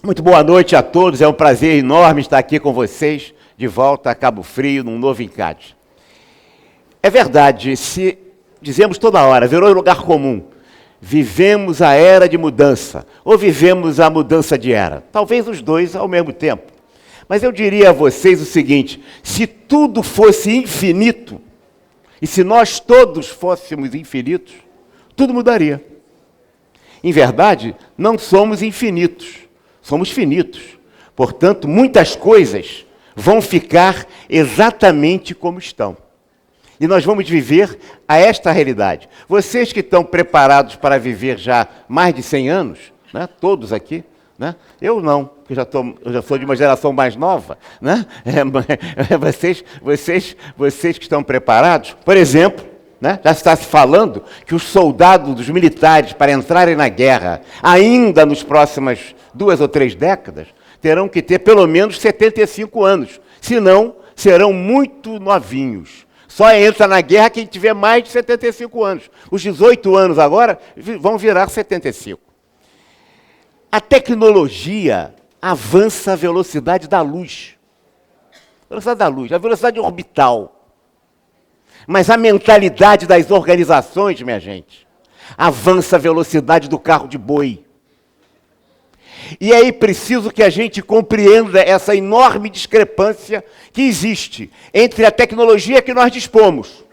Muito boa noite a todos, é um prazer enorme estar aqui com vocês, de volta a Cabo Frio, num novo encarte. É verdade, se dizemos toda hora, virou lugar comum, vivemos a era de mudança, ou vivemos a mudança de era. Talvez os dois ao mesmo tempo. Mas eu diria a vocês o seguinte, se tudo fosse infinito, e se nós todos fôssemos infinitos, tudo mudaria. Em verdade, não somos infinitos. Somos finitos. Portanto, muitas coisas vão ficar exatamente como estão. E nós vamos viver a esta realidade. Vocês que estão preparados para viver já mais de 100 anos, né? Todos aqui, né? Eu não, porque eu já sou de uma geração mais nova, né? Vocês que estão preparados, por exemplo, né? Já está se falando que os soldados dos militares, para entrarem na guerra, ainda nos próximas 2 ou 3 décadas, terão que ter pelo menos 75 anos, senão serão muito novinhos. Só entra na guerra quem tiver mais de 75 anos. Os 18 anos agora vão virar 75. A tecnologia avança a velocidade da luz. A velocidade orbital. Mas a mentalidade das organizações, minha gente, avança a velocidade do carro de boi. E aí preciso que a gente compreenda essa enorme discrepância que existe entre a tecnologia que nós dispomos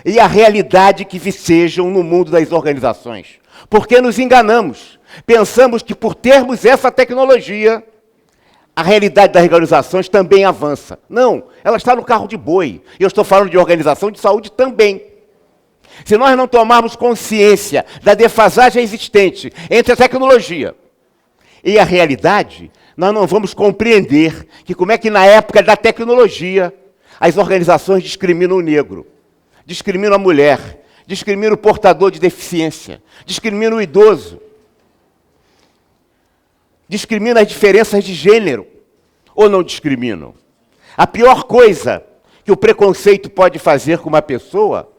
e a realidade que vicejam no mundo das organizações. Porque nos enganamos. Pensamos que por termos essa tecnologia, a realidade das organizações também avança. Não, ela está no carro de boi. Eu estou falando de organização de saúde também. Se nós não tomarmos consciência da defasagem existente entre a tecnologia e a realidade, nós não vamos compreender que como é que na época da tecnologia as organizações discriminam o negro, discriminam a mulher, discriminam o portador de deficiência, discriminam o idoso, discriminam as diferenças de gênero, ou não discriminam? A pior coisa que o preconceito pode fazer com uma pessoa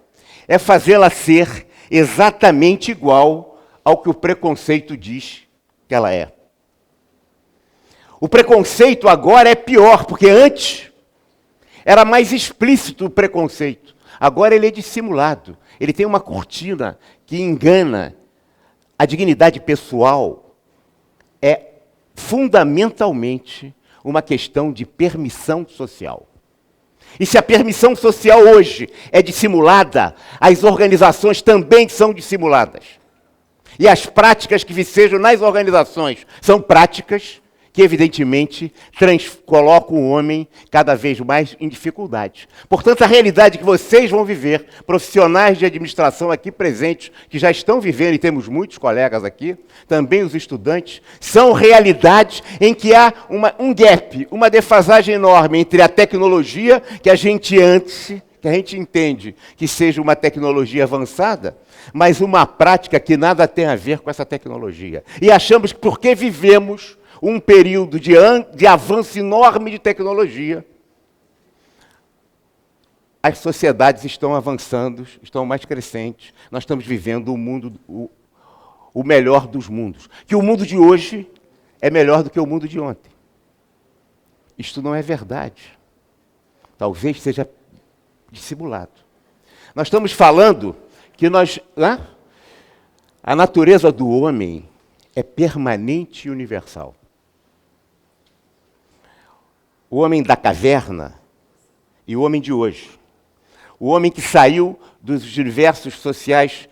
é fazê-la ser exatamente igual ao que o preconceito diz que ela é. O preconceito agora é pior, porque antes era mais explícito o preconceito. Agora ele é dissimulado. Ele tem uma cortina que engana. A dignidade pessoal é fundamentalmente uma questão de permissão social. E se a permissão social hoje é dissimulada, as organizações também são dissimuladas. E as práticas que vicejam nas organizações são práticas que, evidentemente, colocam o homem cada vez mais em dificuldades. Portanto, a realidade que vocês vão viver, profissionais de administração aqui presentes, que já estão vivendo, e temos muitos colegas aqui, também os estudantes, são realidades em que há um gap, uma defasagem enorme entre a tecnologia que a gente entende que seja uma tecnologia avançada, mas uma prática que nada tem a ver com essa tecnologia. E achamos que porque vivemos um período de avanço enorme de tecnologia, as sociedades estão avançando, estão mais crescentes. Nós estamos vivendo o melhor dos mundos. Que o mundo de hoje é melhor do que o mundo de ontem. Isto não é verdade. Talvez seja dissimulado. Nós estamos falando que a natureza do homem é permanente e universal. O homem da caverna e o homem de hoje. O homem que saiu dos universos sociais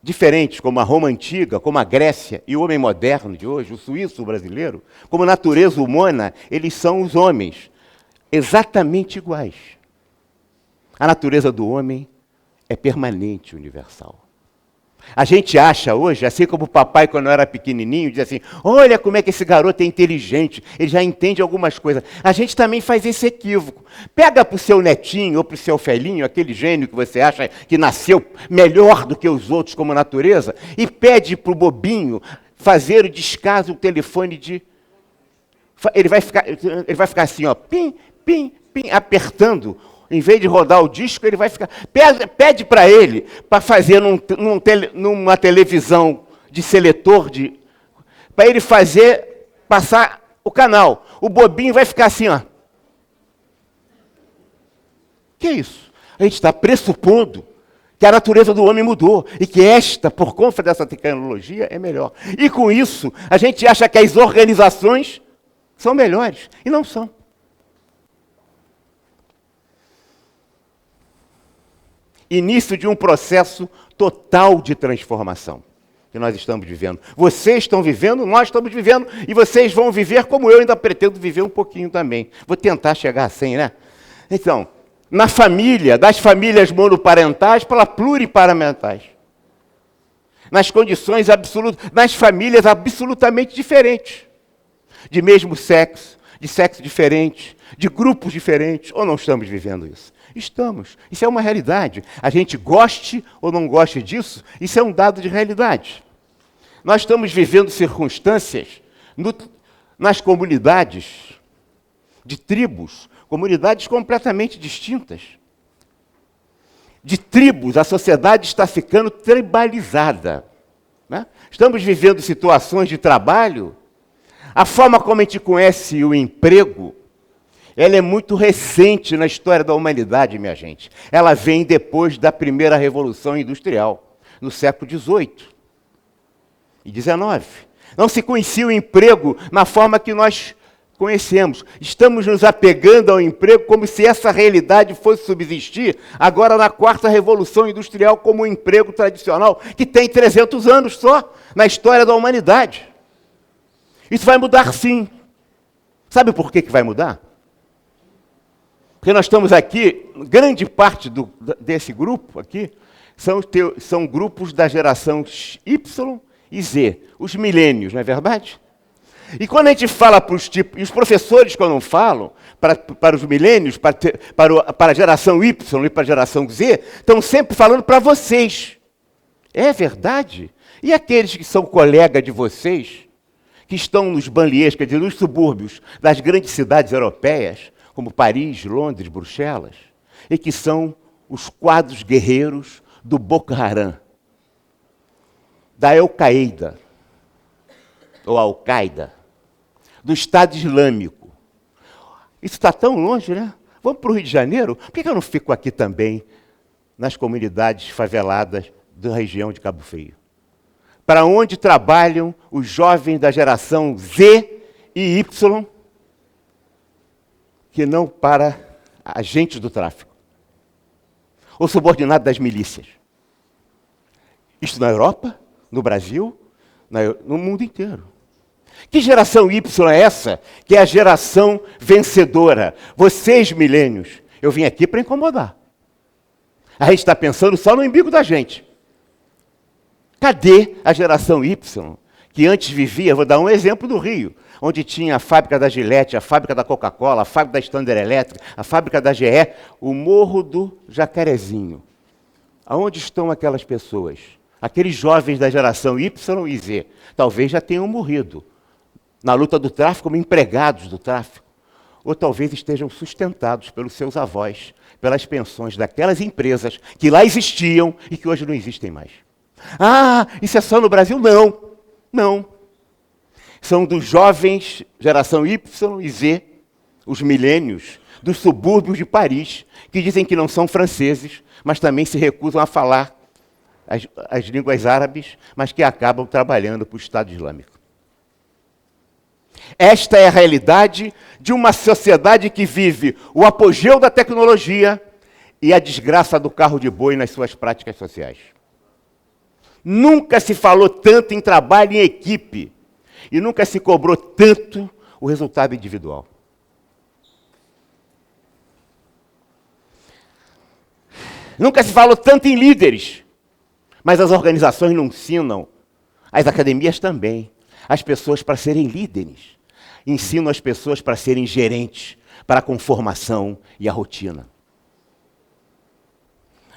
diferentes, como a Roma antiga, como a Grécia, e o homem moderno de hoje, o suíço, o brasileiro, como natureza humana, eles são os homens exatamente iguais. A natureza do homem é permanente e universal. A gente acha hoje, assim como o papai, quando eu era pequenininho, dizia assim, olha como é que esse garoto é inteligente, ele já entende algumas coisas. A gente também faz esse equívoco. Pega para o seu netinho ou para o seu filhinho, aquele gênio que você acha que nasceu melhor do que os outros como natureza, e pede para o bobinho fazer o descaso do telefone de... Ele vai ficar assim, ó, pim, pim, pim, apertando. Em vez de rodar o disco, ele vai ficar... Pede para ele, para fazer numa televisão de seletor, para ele fazer passar o canal. O bobinho vai ficar assim, ó. Que é isso? A gente está pressupondo que a natureza do homem mudou e que esta, por conta dessa tecnologia, é melhor. E com isso, a gente acha que as organizações são melhores. E não são. Início de um processo total de transformação que nós estamos vivendo. Vocês estão vivendo, nós estamos vivendo, e vocês vão viver como eu ainda pretendo viver um pouquinho também. Vou tentar chegar assim, né? Então, na família, das famílias monoparentais para pluriparentais. Nas condições absolutas, nas famílias absolutamente diferentes. De mesmo sexo, de sexo diferente, de grupos diferentes. Ou não estamos vivendo isso? Estamos. Isso é uma realidade. A gente goste ou não goste disso, isso é um dado de realidade. Nós estamos vivendo circunstâncias nas comunidades de tribos, comunidades completamente distintas. De tribos, a sociedade está ficando tribalizada. Né? Estamos vivendo situações de trabalho. A forma como a gente conhece o emprego, ela é muito recente na história da humanidade, minha gente. Ela vem depois da primeira Revolução Industrial, no século XVIII e XIX. Não se conhecia o emprego na forma que nós conhecemos. Estamos nos apegando ao emprego como se essa realidade fosse subsistir agora na quarta Revolução Industrial como um emprego tradicional, que tem 300 anos só na história da humanidade. Isso vai mudar sim. Sabe por que vai mudar? Porque nós estamos aqui, grande parte desse grupo aqui, são grupos da geração Y e Z, os milênios, não é verdade? E quando a gente fala para os tipos, e os professores quando falam, para os milênios, para a geração Y e para a geração Z, estão sempre falando para vocês. É verdade? E aqueles que são colegas de vocês, que estão nos banlieues, quer dizer, nos subúrbios das grandes cidades europeias, como Paris, Londres, Bruxelas, e que são os quadros guerreiros do Boko Haram, da Al-Qaeda, ou Al-Qaeda, do Estado Islâmico. Isso está tão longe, né? Vamos para o Rio de Janeiro? Por que eu não fico aqui também, nas comunidades faveladas da região de Cabo Frio? Para onde trabalham os jovens da geração Z e Y, que não para agentes do tráfico, ou subordinados das milícias. Isto na Europa, no Brasil, no mundo inteiro. Que geração Y é essa? Que é a geração vencedora. Vocês, milênios, eu vim aqui para incomodar. A gente está pensando só no umbigo da gente. Cadê a geração Y, que antes vivia, vou dar um exemplo do Rio, onde tinha a fábrica da Gillette, a fábrica da Coca-Cola, a fábrica da Standard Electric, a fábrica da GE, o Morro do Jacarezinho. Aonde estão aquelas pessoas? Aqueles jovens da geração Y e Z, talvez já tenham morrido na luta do tráfico como empregados do tráfico, ou talvez estejam sustentados pelos seus avós, pelas pensões daquelas empresas que lá existiam e que hoje não existem mais. Ah, isso é só no Brasil? Não, não. São dos jovens, geração Y e Z, os milênios, dos subúrbios de Paris, que dizem que não são franceses, mas também se recusam a falar as línguas árabes, mas que acabam trabalhando para o Estado Islâmico. Esta é a realidade de uma sociedade que vive o apogeu da tecnologia e a desgraça do carro de boi nas suas práticas sociais. Nunca se falou tanto em trabalho em equipe e nunca se cobrou tanto o resultado individual. Nunca se falou tanto em líderes, mas as organizações não ensinam, as academias também, as pessoas para serem líderes. Ensinam as pessoas para serem gerentes, para a conformação e a rotina.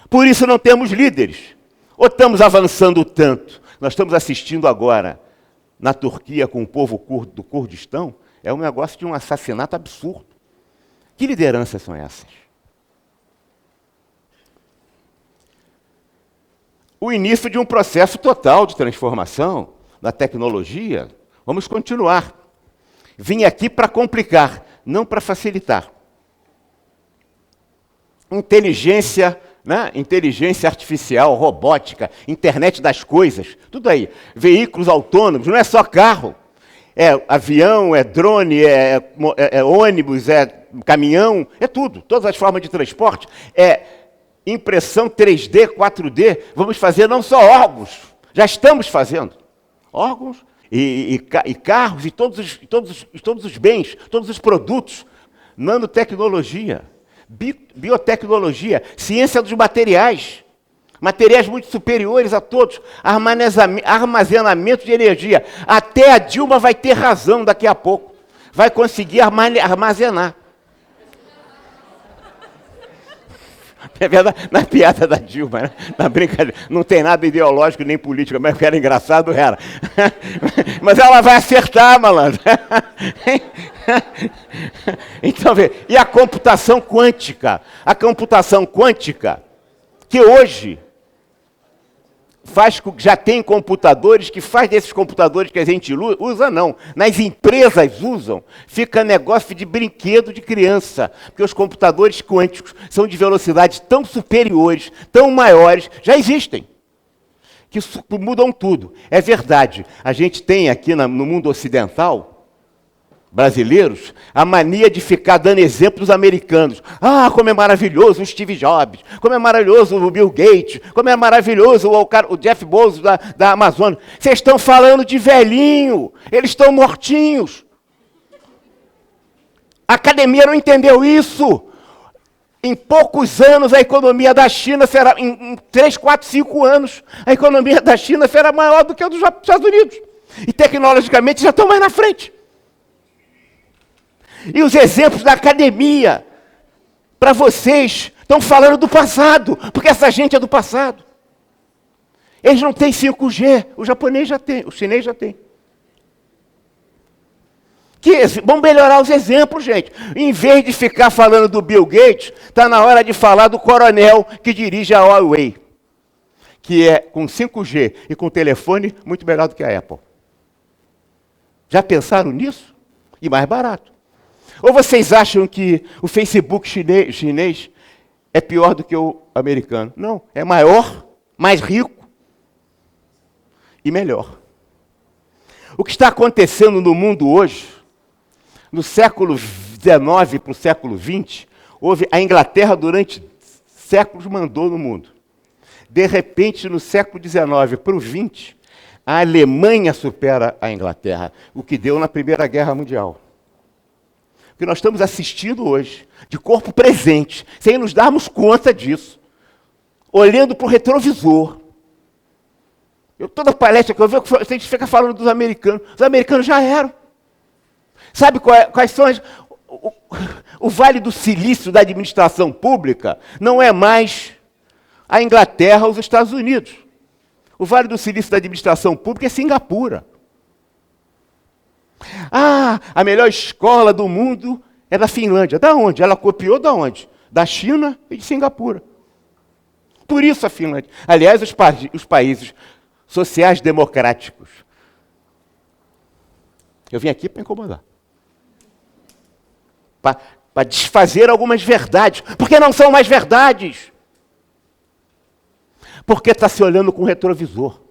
Por isso não temos líderes. Ou estamos avançando tanto? Nós estamos assistindo agora, na Turquia, com o povo curdo do Kurdistão, é um negócio de um assassinato absurdo. Que lideranças são essas? O início de um processo total de transformação da tecnologia. Vamos continuar. Vim aqui para complicar, não para facilitar. Inteligência, né? Inteligência artificial, robótica, internet das coisas, tudo aí. Veículos autônomos, não é só carro. É avião, é drone, é ônibus, é caminhão, é tudo. Todas as formas de transporte. É impressão 3D, 4D. Vamos fazer não só órgãos, já estamos fazendo. Órgãos e carros e todos os bens, todos os produtos. Nanotecnologia, biotecnologia, ciência dos materiais. Materiais muito superiores a todos, armazenamento de energia. Até a Dilma vai ter razão daqui a pouco. Vai conseguir armazenar. É verdade, na piada da Dilma, né? Na brincadeira. Não tem nada ideológico nem político, mas o que era engraçado era. Mas ela vai acertar, malandro. Então, vê. E a computação quântica? A computação quântica, que hoje já tem computadores que faz desses computadores que a gente usa, não. Nas empresas usam, fica negócio de brinquedo de criança. Porque os computadores quânticos são de velocidades tão superiores, tão maiores, já existem. Que mudam tudo. É verdade, a gente tem aqui no mundo ocidental, brasileiros, a mania de ficar dando exemplos americanos. Ah, como é maravilhoso o Steve Jobs, como é maravilhoso o Bill Gates, como é maravilhoso o Jeff Bezos da Amazônia. Vocês estão falando de velhinho, eles estão mortinhos. A academia não entendeu isso. Em poucos anos, a economia da China será, em 3, 4, 5 anos, a economia da China será maior do que a dos Estados Unidos. E tecnologicamente já estão mais na frente. E os exemplos da academia, para vocês, estão falando do passado, porque essa gente é do passado. Eles não têm 5G, o japonês já tem, o chinês já tem. Vamos melhorar os exemplos, gente. Em vez de ficar falando do Bill Gates, está na hora de falar do coronel que dirige a Huawei, que é com 5G e com telefone muito melhor do que a Apple. Já pensaram nisso? E mais barato. Ou vocês acham que o Facebook chinês é pior do que o americano? Não, é maior, mais rico e melhor. O que está acontecendo no mundo hoje, no século XIX para o século XX, a Inglaterra durante séculos mandou no mundo. De repente, no século XIX para o XX, a Alemanha supera a Inglaterra, o que deu na Primeira Guerra Mundial. O que nós estamos assistindo hoje, de corpo presente, sem nos darmos conta disso, olhando para o retrovisor. Toda palestra que eu vejo, a gente fica falando dos americanos. Os americanos já eram. Sabe quais são o Vale do Silício da administração pública não é mais a Inglaterra ou os Estados Unidos. O Vale do Silício da administração pública é Singapura. Ah, a melhor escola do mundo é da Finlândia. Da onde? Ela copiou da onde? Da China e de Singapura. Por isso a Finlândia. Aliás, os países sociais democráticos. Eu vim aqui para incomodar. Para desfazer algumas verdades. Porque não são mais verdades. Porque está se olhando com retrovisor.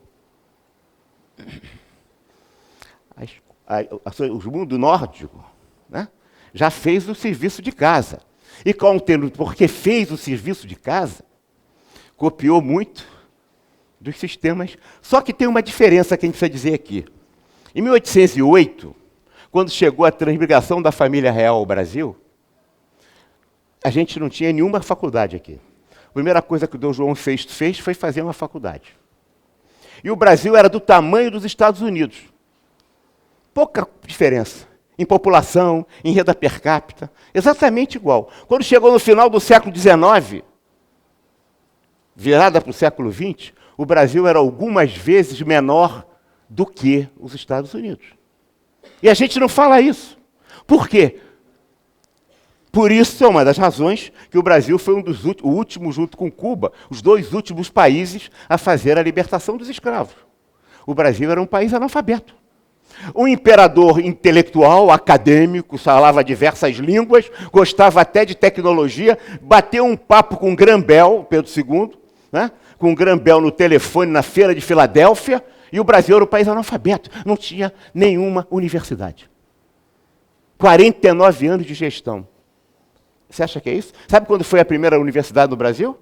O mundo nórdico, né, já fez o serviço de casa. E porque fez o serviço de casa, copiou muito dos sistemas. Só que tem uma diferença que a gente precisa dizer aqui. Em 1808, quando chegou a transmigração da família real ao Brasil, a gente não tinha nenhuma faculdade aqui. A primeira coisa que o Dom João VI fez foi fazer uma faculdade. E o Brasil era do tamanho dos Estados Unidos. Pouca diferença em população, em renda per capita, exatamente igual. Quando chegou no final do século XIX, virada para o século XX, o Brasil era algumas vezes menor do que os Estados Unidos. E a gente não fala isso. Por quê? Por isso é uma das razões que o Brasil foi o último, junto com Cuba, os 2 últimos países a fazer a libertação dos escravos. O Brasil era um país analfabeto. Um imperador intelectual, acadêmico, falava diversas línguas, gostava até de tecnologia, bateu um papo com Graham-Bell, Pedro II, né? Com Graham-Bell no telefone na feira de Filadélfia, e o Brasil era um país analfabeto, não tinha nenhuma universidade. 49 anos de gestão. Você acha que é isso? Sabe quando foi a primeira universidade no Brasil?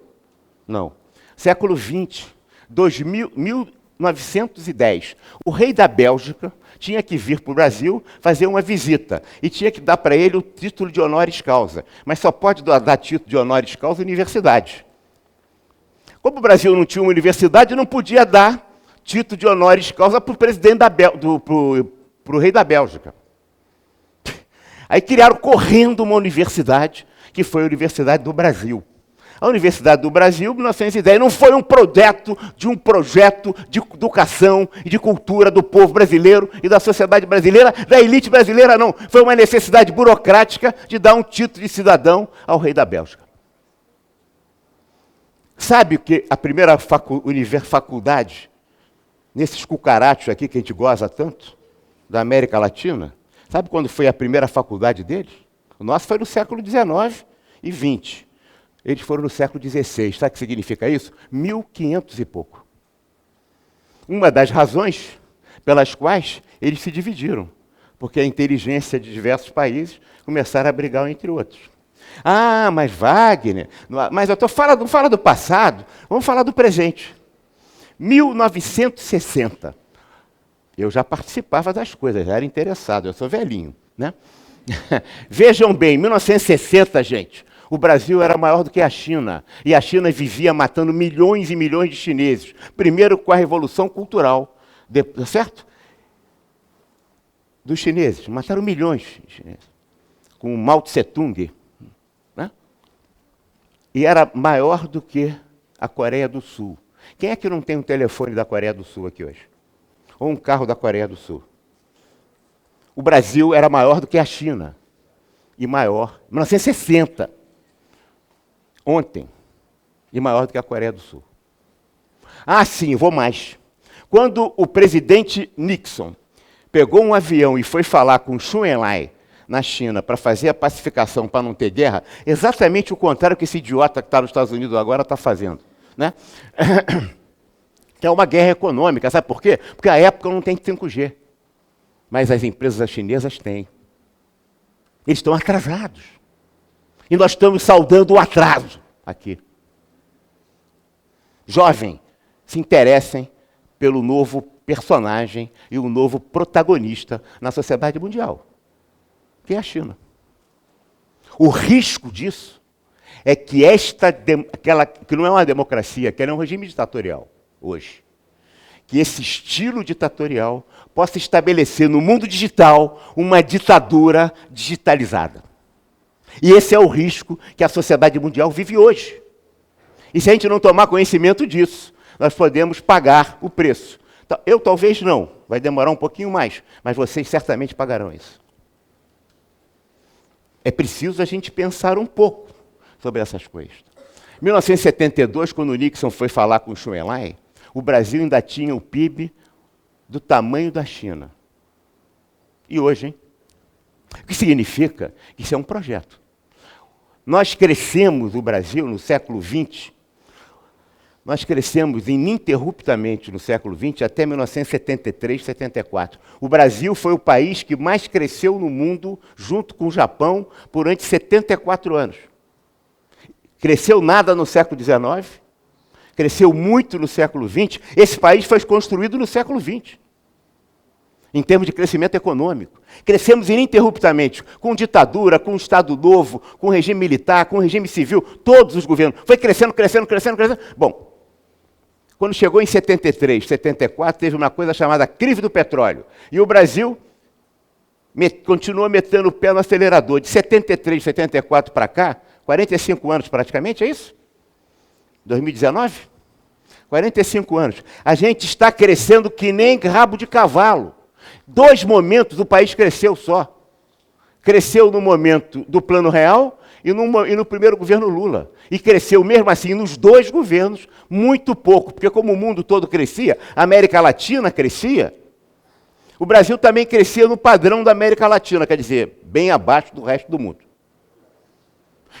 Não. Século XX, 1910. O rei da Bélgica tinha que vir para o Brasil fazer uma visita e tinha que dar para ele o título de honoris causa. Mas só pode dar título de honoris causa universidade. Como o Brasil não tinha uma universidade, não podia dar título de honoris causa para o presidente pro rei da Bélgica. Aí criaram correndo uma universidade, que foi a Universidade do Brasil. A Universidade do Brasil, em 1910, não foi um projeto de educação e de cultura do povo brasileiro e da sociedade brasileira, da elite brasileira, não. Foi uma necessidade burocrática de dar um título de cidadão ao rei da Bélgica. Sabe que a primeira faculdade, nesses cucarachos aqui que a gente goza tanto, da América Latina, sabe quando foi a primeira faculdade deles? O nosso foi no século XIX e XX. Eles foram no século XVI. Sabe o que significa isso? 1500 e pouco. Uma das razões pelas quais eles se dividiram, porque a inteligência de diversos países começaram a brigar entre outros. Ah, mas Wagner, mas eu não fala do passado, vamos falar do presente. 1960. Eu já participava das coisas, já era interessado, eu sou velhinho, né? Vejam bem, 1960, gente, o Brasil era maior do que a China, e a China vivia matando milhões e milhões de chineses. Primeiro com a Revolução Cultural, certo? Dos chineses, mataram milhões de chineses, com o Mao Tse-tung, né? E era maior do que a Coreia do Sul. Quem é que não tem um telefone da Coreia do Sul aqui hoje? Ou um carro da Coreia do Sul? O Brasil era maior do que a China. E maior, 1960, ontem, e maior do que a Coreia do Sul. Ah, sim, vou mais. Quando o presidente Nixon pegou um avião e foi falar com Zhou Enlai na China para fazer a pacificação, para não ter guerra, exatamente o contrário que esse idiota que está nos Estados Unidos agora está fazendo, né? Que é uma guerra econômica, sabe por quê? Porque a época não tem 5G, mas as empresas chinesas têm. Eles estão atrasados. E nós estamos saudando o atraso aqui. Jovem, se interessem pelo novo personagem e o novo protagonista na sociedade mundial, que é a China. O risco disso é que que não é uma democracia, que é um regime ditatorial hoje, que esse estilo ditatorial possa estabelecer no mundo digital uma ditadura digitalizada. E esse é o risco que a sociedade mundial vive hoje. E se a gente não tomar conhecimento disso, nós podemos pagar o preço. Eu talvez não, vai demorar um pouquinho mais, mas vocês certamente pagarão isso. É preciso a gente pensar um pouco sobre essas coisas. Em 1972, quando o Nixon foi falar com o Zhou Enlai, o Brasil ainda tinha o PIB do tamanho da China. E hoje, hein? O que significa que isso é um projeto. Nós crescemos, o Brasil, no século XX, nós crescemos ininterruptamente no século XX até 1973, 74. O Brasil foi o país que mais cresceu no mundo, junto com o Japão, durante 74 anos. Cresceu nada no século XIX, cresceu muito no século XX. Esse país foi construído no século XX, em termos de crescimento econômico. Crescemos ininterruptamente, com ditadura, com Estado Novo, com regime militar, com regime civil, todos os governos. Foi crescendo, crescendo, crescendo, crescendo. Bom, quando chegou em 73, 74, teve uma coisa chamada crise do petróleo. E o Brasil continuou metendo o pé no acelerador. De 73, 74 para cá, 45 anos praticamente, é isso? 2019? 45 anos. A gente está crescendo que nem rabo de cavalo. 2 momentos o país cresceu só. Cresceu no momento do Plano Real e no primeiro governo Lula. E cresceu mesmo assim nos 2 governos muito pouco, porque como o mundo todo crescia, a América Latina crescia, O Brasil também crescia no padrão da América Latina, quer dizer, bem abaixo do resto do mundo.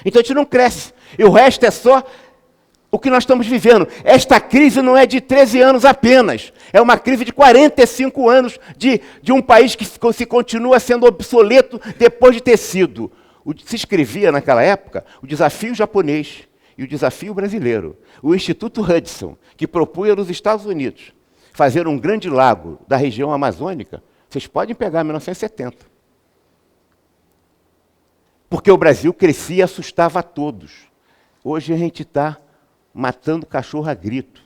Então a gente não cresce. E o resto é só o que nós estamos vivendo. Esta crise não é de 13 anos apenas. É uma crise de 45 anos de um país que se continua sendo obsoleto depois de ter sido. Se escrevia naquela época o desafio japonês e o desafio brasileiro. O Instituto Hudson, que propunha nos Estados Unidos fazer um grande lago da região amazônica, vocês podem pegar 1970. Porque o Brasil crescia e assustava a todos. Hoje a gente está matando cachorro a grito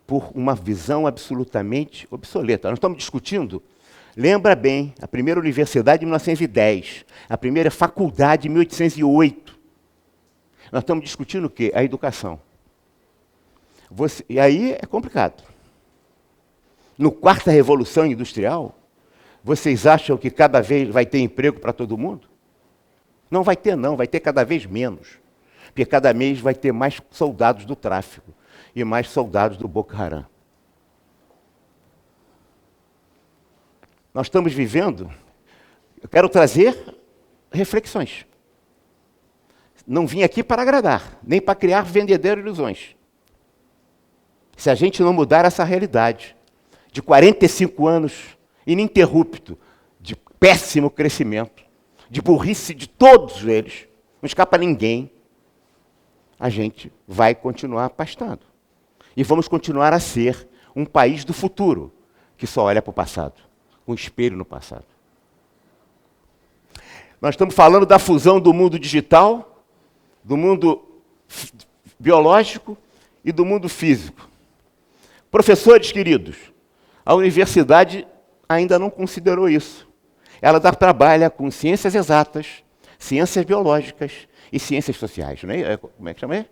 por uma visão absolutamente obsoleta. Nós estamos discutindo, lembra bem, a primeira universidade em 1910, a primeira faculdade em 1808. Nós estamos discutindo o quê? A educação. E aí é complicado. No quarta revolução industrial, vocês acham que cada vez vai ter emprego para todo mundo? Não vai ter não, vai ter cada vez menos. Porque cada mês vai ter mais soldados do tráfico e mais soldados do Boko Haram. Nós estamos vivendo, eu quero trazer reflexões. Não vim aqui para agradar, nem para criar vendedeiros ilusões. Se a gente não mudar essa realidade, de 45 anos ininterrupto, de péssimo crescimento, de burrice de todos eles, não escapa ninguém, a gente vai continuar pastando. E vamos continuar a ser um país do futuro, que só olha para o passado, um espelho no passado. Nós estamos falando da fusão do mundo digital, do mundo biológico e do mundo físico. Professores queridos, a universidade ainda não considerou isso. Ela trabalha com ciências exatas, ciências biológicas e ciências sociais. Não é? Como é que chama?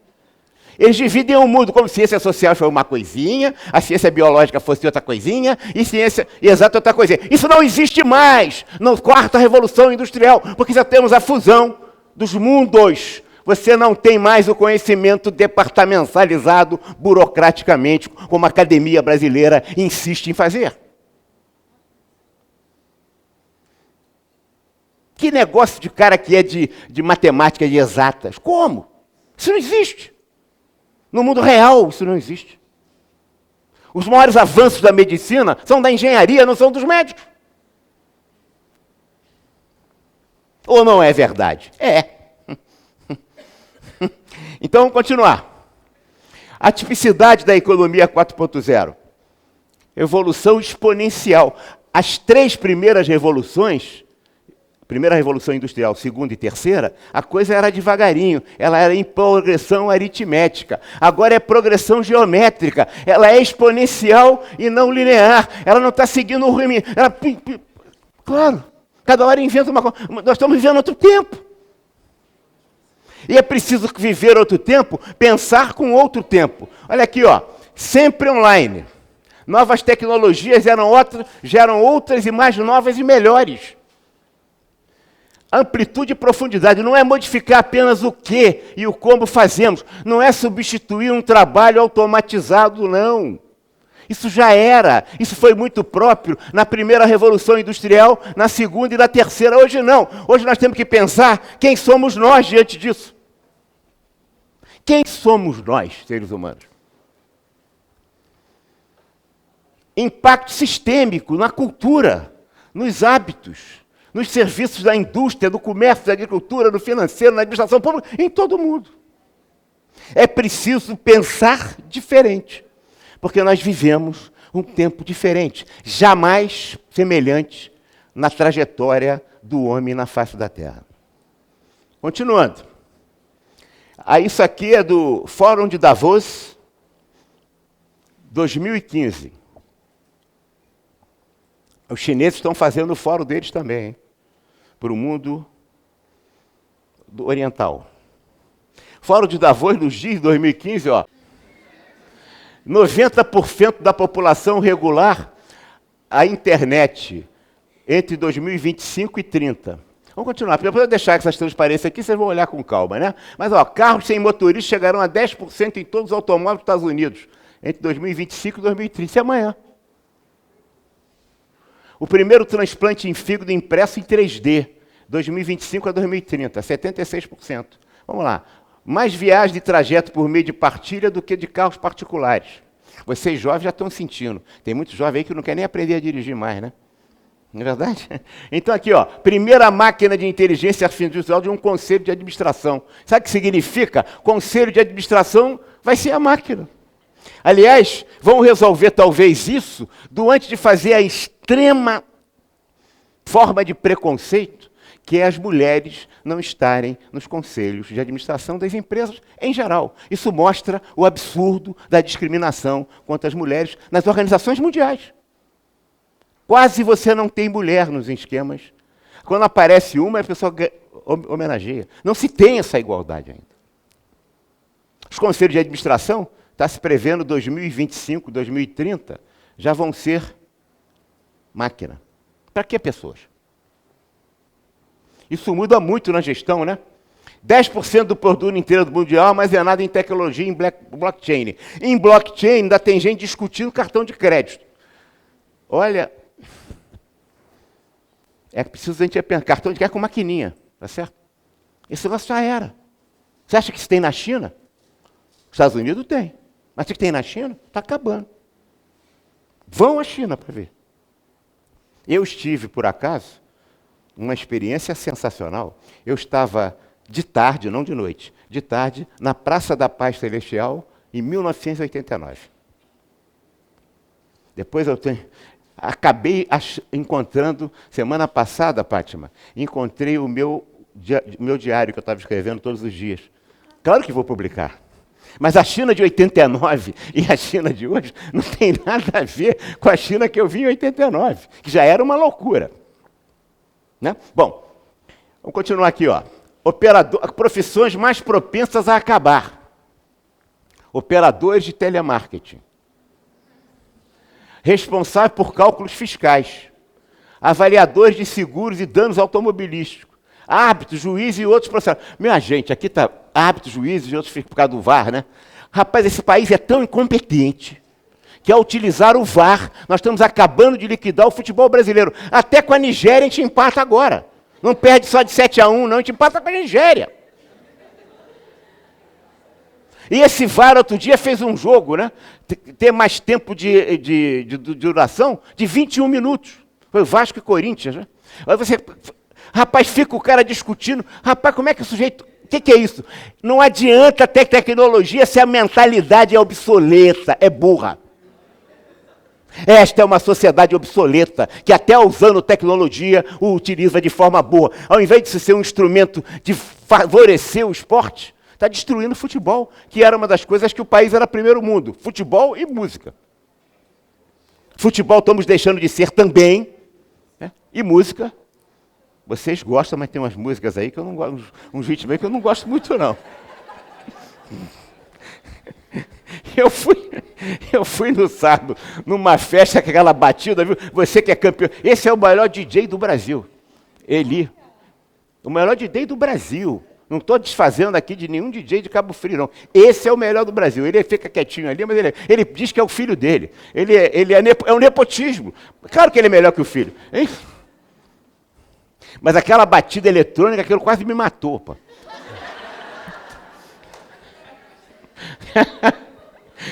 Eles dividem o mundo como ciência social foi uma coisinha, a ciência biológica fosse outra coisinha e ciência exata outra coisinha. Isso não existe mais na quarta revolução industrial, porque já temos a fusão dos mundos. Você não tem mais o conhecimento departamentalizado burocraticamente, como a academia brasileira insiste em fazer. Que negócio de cara que é de matemática, de exatas? Como? Isso não existe. No mundo real, isso não existe. Os maiores avanços da medicina são da engenharia, não são dos médicos. Ou não é verdade? É. Então, vamos continuar. A tipicidade da economia 4.0. Evolução exponencial. As três primeiras revoluções, primeira revolução industrial, segunda e terceira, a coisa era devagarinho, ela era em progressão aritmética. Agora é progressão geométrica, ela é exponencial e não linear. Ela não está seguindo o rumo. Claro, cada hora inventa uma coisa. Nós estamos vivendo outro tempo. E é preciso viver outro tempo, pensar com outro tempo. Olha aqui, ó, sempre online. Novas tecnologias geram outras e mais novas e melhores. Amplitude e profundidade não é modificar apenas o que e o como fazemos. Não é substituir um trabalho automatizado, não. Isso já era. Isso foi muito próprio na primeira revolução industrial, na segunda e na terceira. Hoje não. Hoje nós temos que pensar quem somos nós diante disso. Quem somos nós, seres humanos? Impacto sistêmico na cultura, nos hábitos, nos serviços da indústria, do comércio, da agricultura, do financeiro, na administração pública, em todo mundo. É preciso pensar diferente, porque nós vivemos um tempo diferente, jamais semelhante na trajetória do homem na face da Terra. Continuando. Isso aqui é do Fórum de Davos, 2015. Os chineses estão fazendo o fórum deles também, hein? Para o mundo oriental. Fórum de Davos nos dias 2015, ó, 90% da população regular a internet entre 2025 e 30. Vamos continuar. Depois eu deixar essas transparências aqui, vocês vão olhar com calma, né? Mas, ó, carros sem motorista chegarão a 10% em todos os automóveis dos Estados Unidos entre 2025 e 2030. Isso é amanhã. O primeiro transplante em fígado impresso em 3D, 2025 a 2030, 76%. Vamos lá. Mais viagem de trajeto por meio de partilha do que de carros particulares. Vocês jovens já estão sentindo. Tem muitos jovens aí que não querem nem aprender a dirigir mais, né? Não é verdade? Então aqui, ó, primeira máquina de inteligência artificial de um conselho de administração. Sabe o que significa? Conselho de administração vai ser a máquina. Aliás, vão resolver talvez isso antes de fazer a extrema forma de preconceito, que é as mulheres não estarem nos conselhos de administração das empresas em geral. Isso mostra o absurdo da discriminação contra as mulheres nas organizações mundiais. Quase você não tem mulher nos esquemas. Quando aparece uma, a pessoa homenageia. Não se tem essa igualdade ainda. Os conselhos de administração, está se prevendo 2025, 2030, já vão ser máquina. Para que pessoas? Isso muda muito na gestão, né? 10% do produto inteiro do mundial armazenado em tecnologia em blockchain. Em blockchain ainda tem gente discutindo cartão de crédito. Olha, é preciso a gente pensar, cartão de crédito com maquininha, tá certo? Esse negócio já era. Você acha que isso tem na China? Os Estados Unidos tem. Mas o que tem na China? Está acabando. Vão à China para ver. Eu estive, por acaso, uma experiência sensacional. Eu estava de tarde, não de noite, de tarde, na Praça da Paz Celestial, em 1989. Depois acabei encontrando, semana passada, Fátima, encontrei o meu diário que eu estava escrevendo todos os dias. Claro que vou publicar. Mas a China de 89 e a China de hoje não tem nada a ver com a China que eu vi em 89, que já era uma loucura. Né? Bom, vamos continuar aqui, ó. Profissões mais propensas a acabar. Operadores de telemarketing. Responsável por cálculos fiscais. Avaliadores de seguros e danos automobilísticos. Árbitros, juízes e outros processos. Minha gente, aqui está árbitros, juízes e outros por causa do VAR, né? Rapaz, esse país é tão incompetente que ao utilizar o VAR, nós estamos acabando de liquidar o futebol brasileiro. Até com a Nigéria a gente empata agora. Não perde só de 7-1, não, a gente empata com a Nigéria. E esse VAR outro dia fez um jogo, né? Ter mais tempo de duração de 21 minutos. Foi o Vasco e Corinthians, né? Aí você, rapaz, fica o cara discutindo. Rapaz, como é que o sujeito... O que é isso? Não adianta ter tecnologia se a mentalidade é obsoleta, é burra. Esta é uma sociedade obsoleta, que até usando tecnologia o utiliza de forma boa. Ao invés de ser um instrumento de favorecer o esporte, está destruindo o futebol, que era uma das coisas que o país era primeiro mundo. Futebol e música. Futebol estamos deixando de ser também, né? E música, vocês gostam, mas tem umas músicas aí que eu não gosto, uns ritmos aí que eu não gosto muito, não. Eu fui no sábado, numa festa com aquela batida, viu? Você que é campeão. Esse é o maior DJ do Brasil. Eli. O melhor DJ do Brasil. Não estou desfazendo aqui de nenhum DJ de Cabo Frio, não. Esse é o melhor do Brasil. Ele fica quietinho ali, mas ele diz que é o filho dele. É um nepotismo. Claro que ele é melhor que o filho. Hein? Mas aquela batida eletrônica, aquilo quase me matou, pô.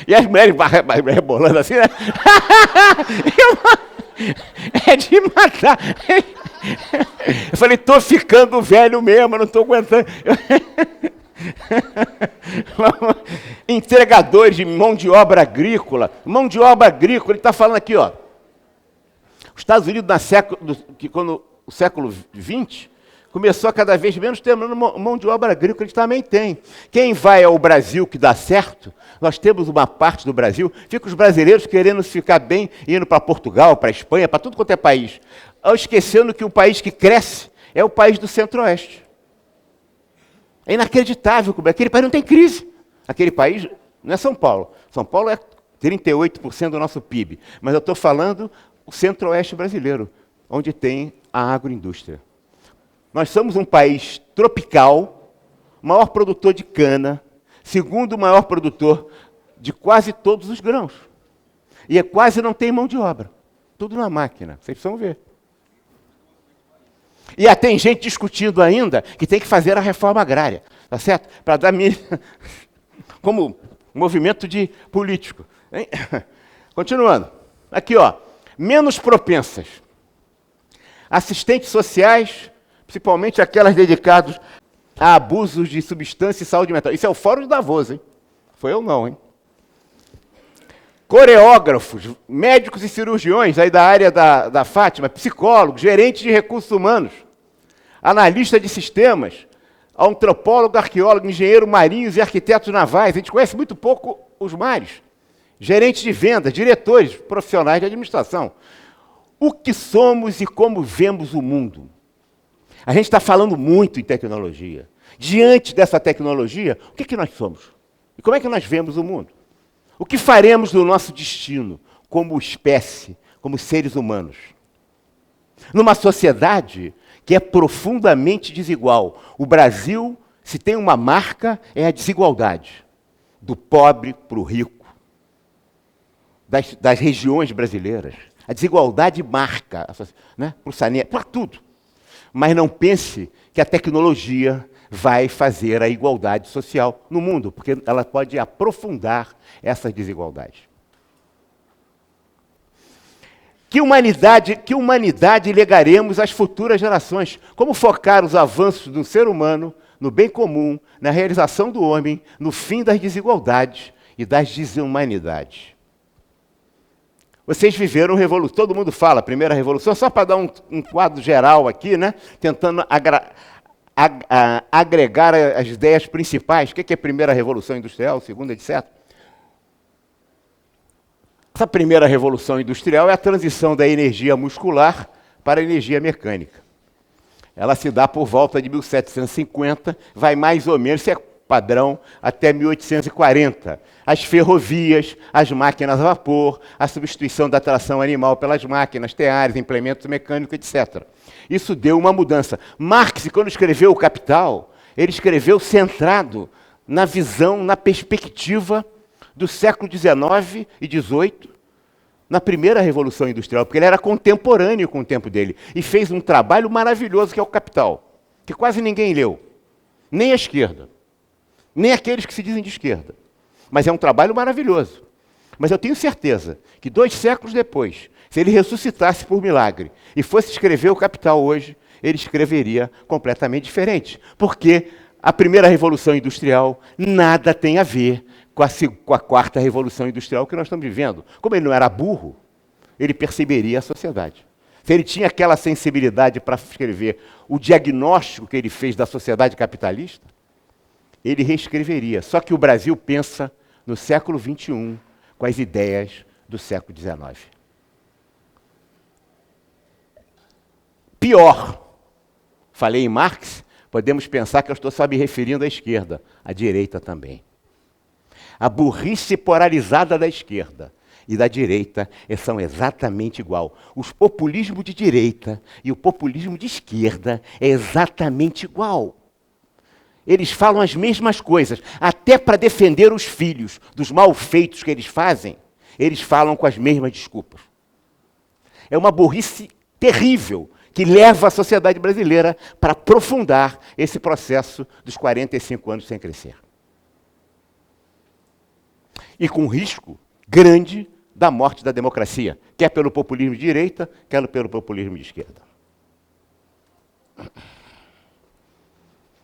E as mulheres rebolando assim, né? É de matar. Eu falei, estou ficando velho mesmo, não estou aguentando. Entregadores de mão de obra agrícola. Mão de obra agrícola, ele está falando aqui, ó. Os Estados Unidos, quando o século XX, começou a cada vez menos ter mão de obra agrícola, a gente também tem. Quem vai ao Brasil que dá certo, nós temos uma parte do Brasil, fica os brasileiros querendo ficar bem, indo para Portugal, para Espanha, para tudo quanto é país. Esquecendo que o país que cresce é o país do Centro-Oeste. É inacreditável, aquele país não tem crise. Aquele país não é São Paulo. São Paulo é 38% do nosso PIB. Mas eu estou falando o Centro-Oeste brasileiro, onde tem a agroindústria. Nós somos um país tropical, maior produtor de cana, segundo maior produtor de quase todos os grãos. E quase não tem mão de obra. Tudo na máquina, vocês precisam ver. E tem gente discutindo ainda que tem que fazer a reforma agrária, tá certo? Para dar como movimento de político. Hein? Continuando. Aqui, ó. Menos propensas. Assistentes sociais, principalmente aquelas dedicadas a abusos de substância e saúde mental. Isso é o Fórum de Davos, hein? Foi eu não, hein? Coreógrafos, médicos e cirurgiões aí da área da Fátima, psicólogos, gerentes de recursos humanos, analista de sistemas, antropólogo, arqueólogo, engenheiro marinhos e arquitetos navais. A gente conhece muito pouco os mares. Gerentes de vendas, diretores, profissionais de administração. O que somos e como vemos o mundo? A gente está falando muito em tecnologia. Diante dessa tecnologia, o que nós somos? E como é que nós vemos o mundo? O que faremos no nosso destino como espécie, como seres humanos? Numa sociedade que é profundamente desigual. O Brasil, se tem uma marca, é a desigualdade. Do pobre para o rico. Das regiões brasileiras. A desigualdade marca, né, para o saneamento, para tudo. Mas não pense que a tecnologia vai fazer a igualdade social no mundo, porque ela pode aprofundar essas desigualdades. Que humanidade legaremos às futuras gerações? Como focar os avanços do ser humano no bem comum, na realização do homem, no fim das desigualdades e das desumanidades? Vocês viveram revolução, todo mundo fala, primeira revolução, só para dar um quadro geral aqui, né? Tentando agregar as ideias principais. O que é a primeira revolução industrial, segunda, etc. Essa primeira revolução industrial é a transição da energia muscular para a energia mecânica. Ela se dá por volta de 1750, vai mais ou menos, isso é padrão, até 1840. As ferrovias, as máquinas a vapor, a substituição da tração animal pelas máquinas, teares, implementos mecânicos, etc. Isso deu uma mudança. Marx, quando escreveu o Capital, ele escreveu centrado na visão, na perspectiva do século XIX e XVIII, na primeira Revolução Industrial, porque ele era contemporâneo com o tempo dele, e fez um trabalho maravilhoso que é o Capital, que quase ninguém leu, nem a esquerda, nem aqueles que se dizem de esquerda. Mas é um trabalho maravilhoso. Mas eu tenho certeza que 2 séculos depois, se ele ressuscitasse por milagre e fosse escrever o Capital hoje, ele escreveria completamente diferente. Porque a primeira Revolução Industrial nada tem a ver com a quarta Revolução Industrial que nós estamos vivendo. Como ele não era burro, ele perceberia a sociedade. Se ele tinha aquela sensibilidade para escrever o diagnóstico que ele fez da sociedade capitalista, ele reescreveria. Só que o Brasil pensa no século XXI com as ideias do século XIX. Pior, falei em Marx, podemos pensar que eu estou só me referindo à esquerda, à direita também. A burrice polarizada da esquerda e da direita são exatamente igual. O populismo de direita e o populismo de esquerda é exatamente igual. Eles falam as mesmas coisas, até para defender os filhos dos malfeitos que eles fazem, eles falam com as mesmas desculpas. É uma burrice terrível que leva a sociedade brasileira para aprofundar esse processo dos 45 anos sem crescer. E com risco grande da morte da democracia, quer pelo populismo de direita, quer pelo populismo de esquerda.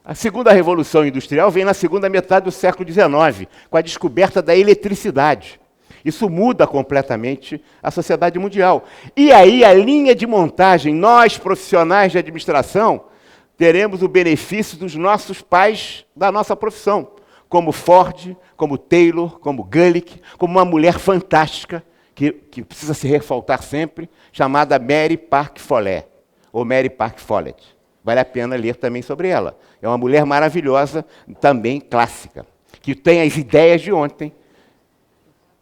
A segunda revolução industrial vem na segunda metade do século XIX, com a descoberta da eletricidade. Isso muda completamente a sociedade mundial. E aí a linha de montagem, nós profissionais de administração, teremos o benefício dos nossos pais da nossa profissão, como Ford, como Taylor, como Gulick, como uma mulher fantástica, que precisa se ressaltar sempre, chamada Mary Park Follett, ou Mary Park Follett. Vale a pena ler também sobre ela. É uma mulher maravilhosa, também clássica, que tem as ideias de ontem.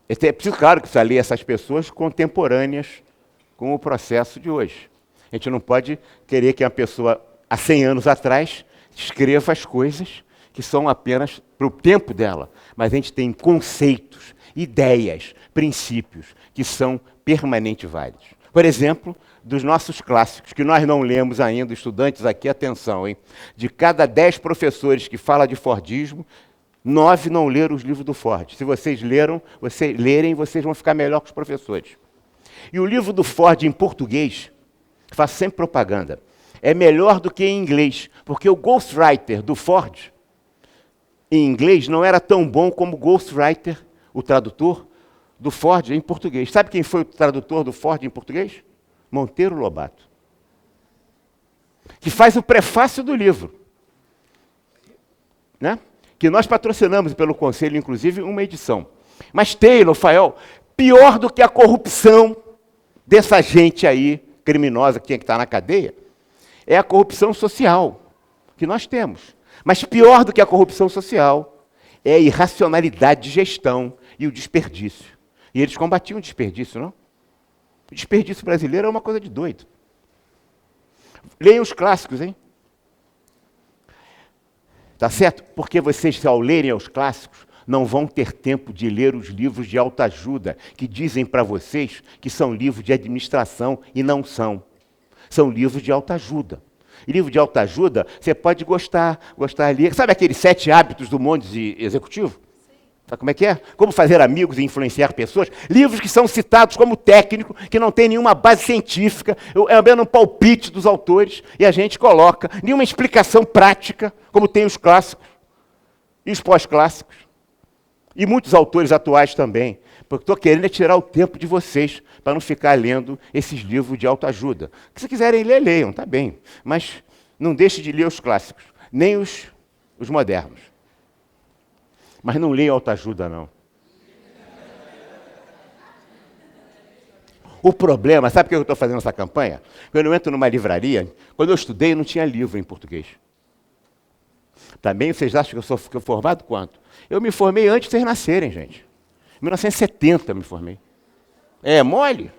É preciso, claro, que precisa ler essas pessoas contemporâneas com o processo de hoje. A gente não pode querer que uma pessoa, há 100 anos atrás, escreva as coisas que são apenas para o tempo dela. Mas a gente tem conceitos, ideias, princípios que são permanentemente válidos. Por exemplo, dos nossos clássicos, que nós não lemos ainda, estudantes aqui, atenção, hein? De cada 10 professores que falam de Fordismo, 9 não leram os livros do Ford. Se vocês lerem, vocês vão ficar melhor que os professores. E o livro do Ford em português, faço sempre propaganda, é melhor do que em inglês, porque o Ghostwriter do Ford, em inglês, não era tão bom como o Ghostwriter, o tradutor, do Ford em português. Sabe quem foi o tradutor do Ford em português? Monteiro Lobato. Que faz o prefácio do livro. Né? Que nós patrocinamos pelo Conselho, inclusive, uma edição. Mas Taylor, Fael, pior do que a corrupção dessa gente aí, criminosa, que tinha que estar na cadeia, é a corrupção social que nós temos. Mas pior do que a corrupção social é a irracionalidade de gestão e o desperdício. E eles combatiam o desperdício, não? O desperdício brasileiro é uma coisa de doido. Leiam os clássicos, hein? Tá certo? Porque vocês, ao lerem os clássicos, não vão ter tempo de ler os livros de autoajuda, que dizem para vocês que são livros de administração e não são. São livros de autoajuda. E livro de autoajuda, você pode gostar ali. Sabe aqueles 7 hábitos do monge executivo? Sabe como é que é? Como fazer amigos e influenciar pessoas. Livros que são citados como técnico, que não tem nenhuma base científica, é apenas um palpite dos autores, e a gente coloca nenhuma explicação prática, como tem os clássicos e os pós-clássicos. E muitos autores atuais também. Porque estou querendo tirar o tempo de vocês, para não ficar lendo esses livros de autoajuda. Se quiserem ler, leiam, tá bem. Mas não deixe de ler os clássicos, nem os modernos. Mas não leiam autoajuda, não. O problema, sabe por que eu estou fazendo essa campanha? Quando eu entro numa livraria, quando eu estudei, não tinha livro em português. Também vocês acham que eu sou formado quanto? Eu me formei antes de vocês nascerem, gente. Em 1970 eu me formei. É mole?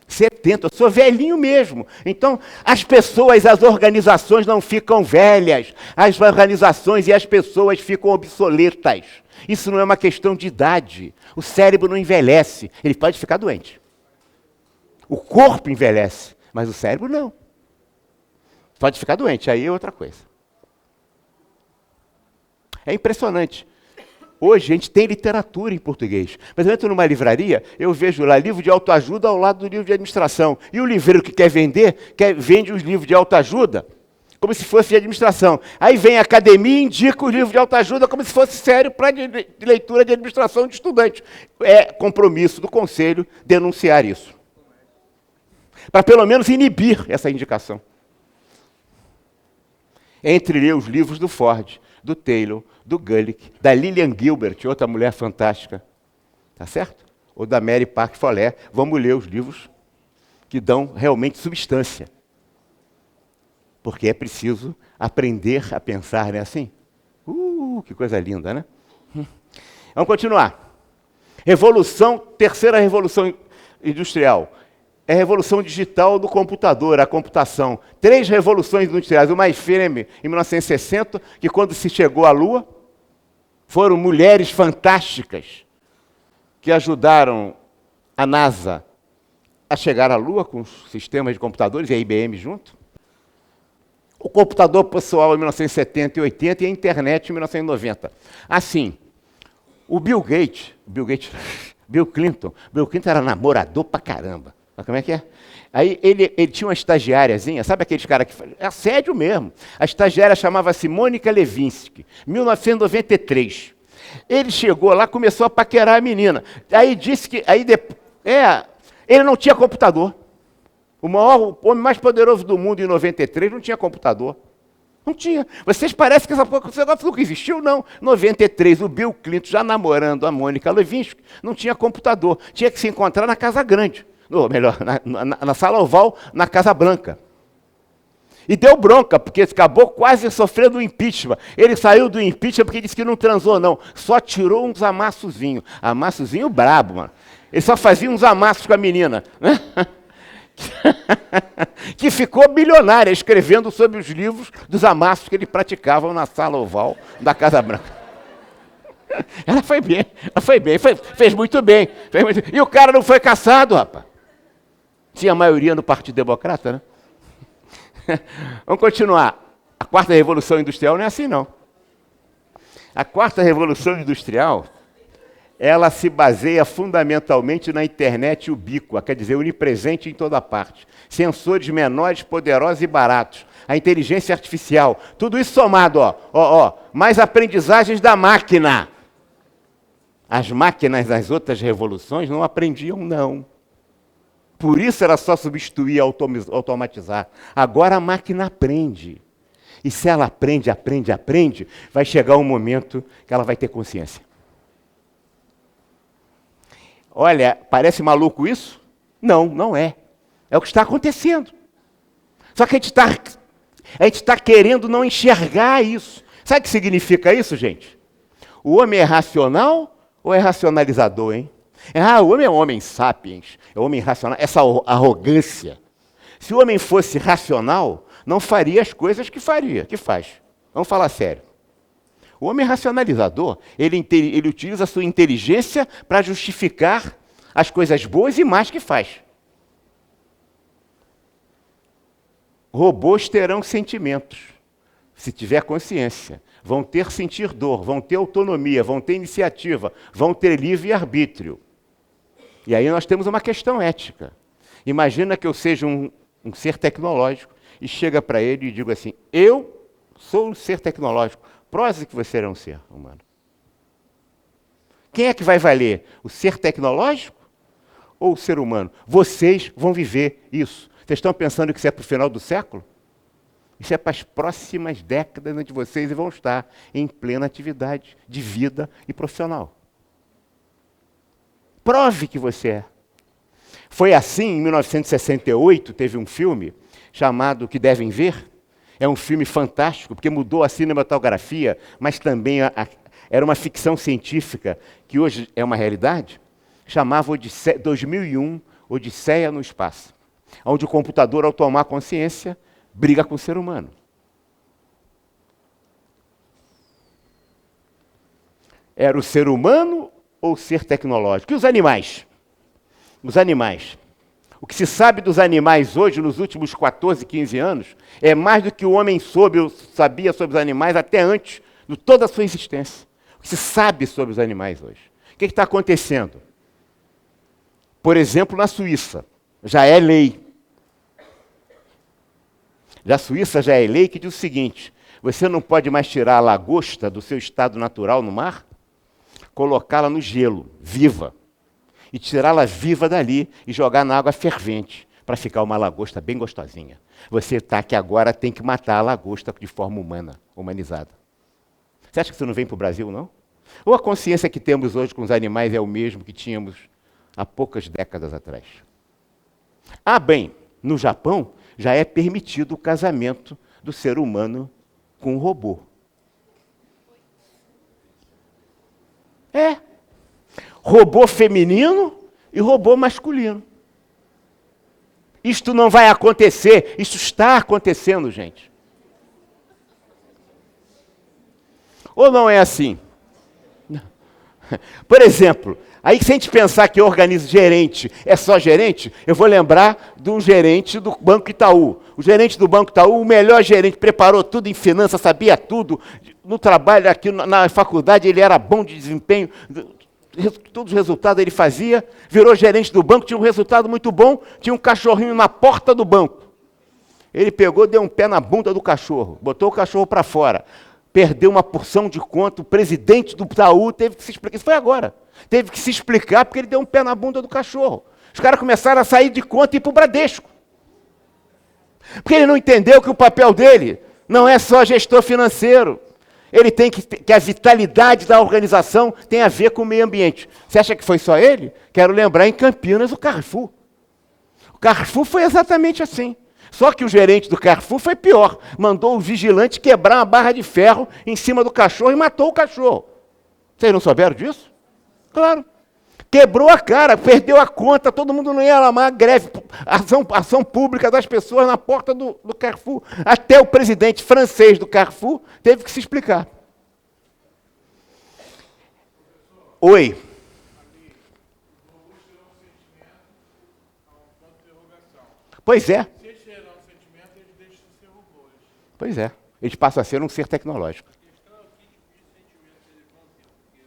70, eu sou velhinho mesmo. Então, as pessoas, as organizações não ficam velhas. As organizações e as pessoas ficam obsoletas. Isso não é uma questão de idade. O cérebro não envelhece. Ele pode ficar doente. O corpo envelhece, mas o cérebro não. Pode ficar doente, aí é outra coisa. É impressionante. Hoje a gente tem literatura em português, mas eu entro numa livraria, eu vejo lá livro de autoajuda ao lado do livro de administração. E o livreiro que quer vender, vende os livros de autoajuda como se fosse de administração. Aí vem a academia e indica os livros de autoajuda como se fosse sério para de leitura de administração de estudante. É compromisso do Conselho denunciar isso. Para pelo menos inibir essa indicação. Entre ler os livros do Ford, do Taylor, do Gulick, da Lillian Gilbert, outra mulher fantástica, tá certo? Ou da Mary Park Follett, vamos ler os livros que dão realmente substância. Porque é preciso aprender a pensar, né, assim? Que coisa linda, né? Vamos continuar. Terceira revolução industrial. É a revolução digital do computador, a computação. 3 revoluções industriais. O mais firme, em 1960, que quando se chegou à Lua, foram mulheres fantásticas que ajudaram a NASA a chegar à Lua com os sistemas de computadores e a IBM junto. O computador pessoal em 1970 e 80 e a internet em 1990. Assim, Bill Clinton era namorador pra caramba. Como é que é? Aí ele tinha uma estagiáriazinha, sabe aqueles caras que fazem? É assédio mesmo. A estagiária chamava-se Mônica Levinsky, 1993. Ele chegou lá, começou a paquerar a menina. Aí disse que ele não tinha computador. O homem mais poderoso do mundo em 93 não tinha computador. Não tinha. Vocês parecem que esse negócio nunca existiu, não. 93, o Bill Clinton já namorando a Mônica Levinsky, não tinha computador. Tinha que se encontrar na Casa Grande. Ou melhor, na Sala Oval, na Casa Branca. E deu bronca, porque acabou quase sofrendo um impeachment. Ele saiu do impeachment porque disse que não transou, não. Só tirou uns amassozinhos. Amassozinho brabo, mano. Ele só fazia uns amassos com a menina. Né? Que ficou bilionária, escrevendo sobre os livros dos amassos que ele praticava na Sala Oval da Casa Branca. Ela foi bem, fez muito bem. E o cara não foi caçado, rapaz. Tinha maioria no Partido Democrata, né? Vamos continuar. A quarta revolução industrial não é assim, não. A quarta revolução industrial, ela se baseia fundamentalmente na internet ubíqua, quer dizer, onipresente em toda parte. Sensores menores, poderosos e baratos. A inteligência artificial. Tudo isso somado, mais aprendizagens da máquina. As máquinas das outras revoluções não aprendiam, não. Por isso era só substituir e automatizar. Agora a máquina aprende. E se ela aprende, vai chegar um momento que ela vai ter consciência. Olha, parece maluco isso? Não, não é. É o que está acontecendo. Só que a gente está querendo não enxergar isso. Sabe o que significa isso, gente? O homem é racional ou é racionalizador, hein? O homem é um homem sapiens, é um homem racional. Essa arrogância. Se o homem fosse racional, não faria as coisas que faz. Vamos falar sério. O homem racionalizador, ele utiliza a sua inteligência para justificar as coisas boas e más que faz. Robôs terão sentimentos, se tiver consciência. Vão sentir dor, vão ter autonomia, vão ter iniciativa, vão ter livre-arbítrio. E aí nós temos uma questão ética. Imagina que eu seja um ser tecnológico e chega para ele e digo assim, eu sou um ser tecnológico, prove que você é um ser humano. Quem é que vai valer? O ser tecnológico ou o ser humano? Vocês vão viver isso. Vocês estão pensando que isso é para o final do século? Isso é para as próximas décadas onde vocês vão estar em plena atividade de vida e profissional. Prove que você é. Foi assim, em 1968, teve um filme chamado Que Devem Ver. É um filme fantástico, porque mudou a cinematografia, mas também era uma ficção científica, que hoje é uma realidade. Chamava 2001, Odisseia no Espaço. Onde o computador, ao tomar consciência, briga com o ser humano. Era o ser humano ou o ser tecnológico? E os animais? Os animais. O que se sabe dos animais hoje, nos últimos 14, 15 anos, é mais do que o homem sabia sobre os animais até antes de toda a sua existência. O que se sabe sobre os animais hoje? O que está acontecendo? Por exemplo, na Suíça, já é lei. Na Suíça já é lei que diz o seguinte, você não pode mais tirar a lagosta do seu estado natural no mar, colocá-la no gelo, viva, e tirá-la viva dali e jogar na água fervente, para ficar uma lagosta bem gostosinha. Você está aqui agora, tem que matar a lagosta de forma humana, humanizada. Você acha que isso não vem para o Brasil, não? Ou a consciência que temos hoje com os animais é o mesmo que tínhamos há poucas décadas atrás? Bem, no Japão já é permitido o casamento do ser humano com um robô. Robô feminino e robô masculino. Isto não vai acontecer, isso está acontecendo, gente. Ou não é assim? Por exemplo, aí se a gente pensar que organismo gerente é só gerente, eu vou lembrar do gerente do Banco Itaú. O gerente do Banco Itaú, o melhor gerente, preparou tudo em finanças, sabia tudo. No trabalho aqui na faculdade ele era bom de desempenho, todos os resultados ele fazia, virou gerente do banco, tinha um resultado muito bom, tinha um cachorrinho na porta do banco. Ele pegou, deu um pé na bunda do cachorro, botou o cachorro para fora. Perdeu uma porção de conta, o presidente do Itaú teve que se explicar, isso foi agora, teve que se explicar porque ele deu um pé na bunda do cachorro. Os caras começaram a sair de conta e ir para o Bradesco. Porque ele não entendeu que o papel dele não é só gestor financeiro. Ele tem que a vitalidade da organização tem a ver com o meio ambiente. Você acha que foi só ele? Quero lembrar em Campinas o Carrefour. O Carrefour foi exatamente assim. Só que o gerente do Carrefour foi pior. Mandou o vigilante quebrar uma barra de ferro em cima do cachorro e matou o cachorro. Vocês não souberam disso? Claro. Quebrou a cara, perdeu a conta, todo mundo não ia amar greve, ação pública das pessoas na porta do Carrefour. Até o presidente francês do Carrefour teve que se explicar. Oi. Pois é. Se eles geram um sentimento, eles deixam de ser robôs. Pois é. Eles passam a ser um ser tecnológico. A questão é o que tipo de sentimentos eles vão ter, porque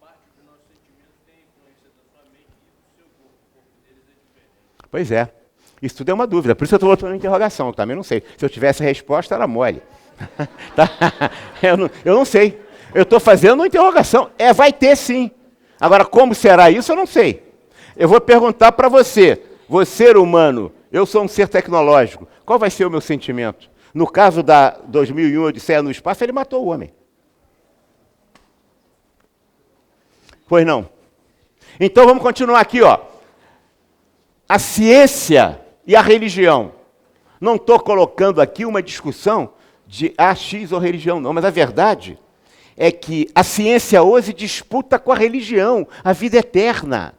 parte dos nossos sentimentos tem influência da sua mente e do seu corpo. O corpo deles é diferente. Pois é. Isso tudo é uma dúvida. Por isso eu estou voltando à interrogação. Eu também não sei. Se eu tivesse a resposta, era mole. Tá? Eu não sei. Eu estou fazendo uma interrogação. Vai ter sim. Agora, como será isso, eu não sei. Eu vou perguntar para você. Você, ser humano, eu sou um ser tecnológico. Qual vai ser o meu sentimento? No caso da 2001, Odisseia no Espaço, ele matou o homem. Pois não. Então vamos continuar aqui, ó. A ciência e a religião. Não estou colocando aqui uma discussão de X ou religião, não, mas a verdade é que a ciência hoje disputa com a religião a vida eterna.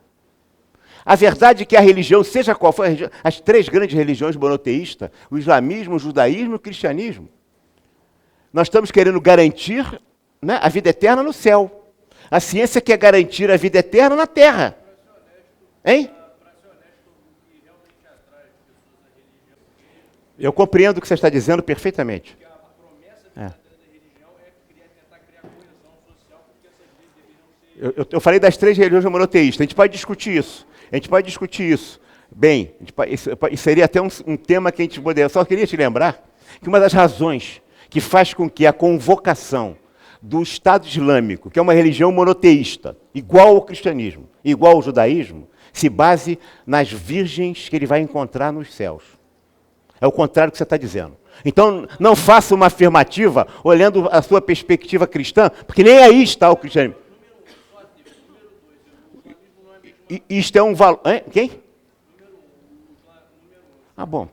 A verdade é que a religião, seja qual for a religião, as três grandes religiões monoteístas, o islamismo, o judaísmo e o cristianismo, nós estamos querendo garantir, né, a vida eterna no céu. A ciência quer garantir a vida eterna na terra. Hein? Eu compreendo o que você está dizendo perfeitamente. Eu falei das três religiões monoteístas. A gente pode discutir isso. Bem, isso seria até um tema que a gente poderia... Eu só queria te lembrar que uma das razões que faz com que a convocação do Estado Islâmico, que é uma religião monoteísta, igual ao cristianismo, igual ao judaísmo, se base nas virgens que ele vai encontrar nos céus. É o contrário do que você está dizendo. Então, não faça uma afirmativa olhando a sua perspectiva cristã, porque nem aí está o cristianismo. Isto é um valor... Quem? Bom.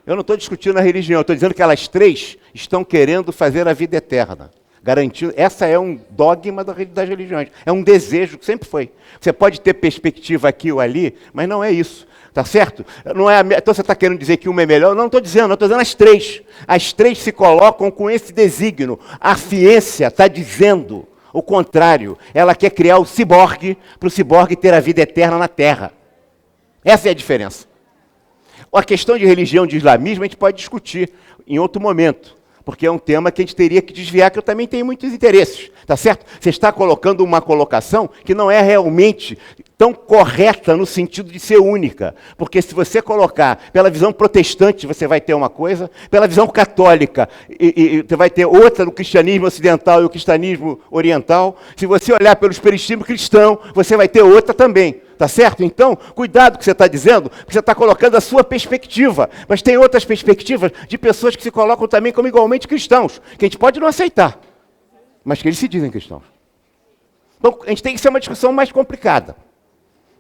Eu não estou discutindo a religião, eu estou dizendo que elas três estão querendo fazer a vida eterna. Garantindo, essa é um dogma das religiões. É um desejo que sempre foi. Você pode ter perspectiva aqui ou ali, mas não é isso. Tá certo? Não é então você está querendo dizer que uma é melhor? Não estou dizendo, eu estou dizendo as três. As três se colocam com esse desígnio. A ciência está dizendo o contrário. Ela quer criar o ciborgue, para o ciborgue ter a vida eterna na Terra. Essa é a diferença. A questão de religião, de islamismo, a gente pode discutir em outro momento, porque é um tema que a gente teria que desviar, que eu também tenho muitos interesses, tá certo? Você está colocando uma colocação que não é realmente tão correta no sentido de ser única, porque se você colocar pela visão protestante, você vai ter uma coisa, pela visão católica, e você vai ter outra no cristianismo ocidental e o cristianismo oriental. Se você olhar pelo espiritismo cristão, você vai ter outra também. Tá certo? Então, cuidado com o que você está dizendo, porque você está colocando a sua perspectiva. Mas tem outras perspectivas de pessoas que se colocam também como igualmente cristãos, que a gente pode não aceitar, mas que eles se dizem cristãos. Então, a gente tem que ser uma discussão mais complicada.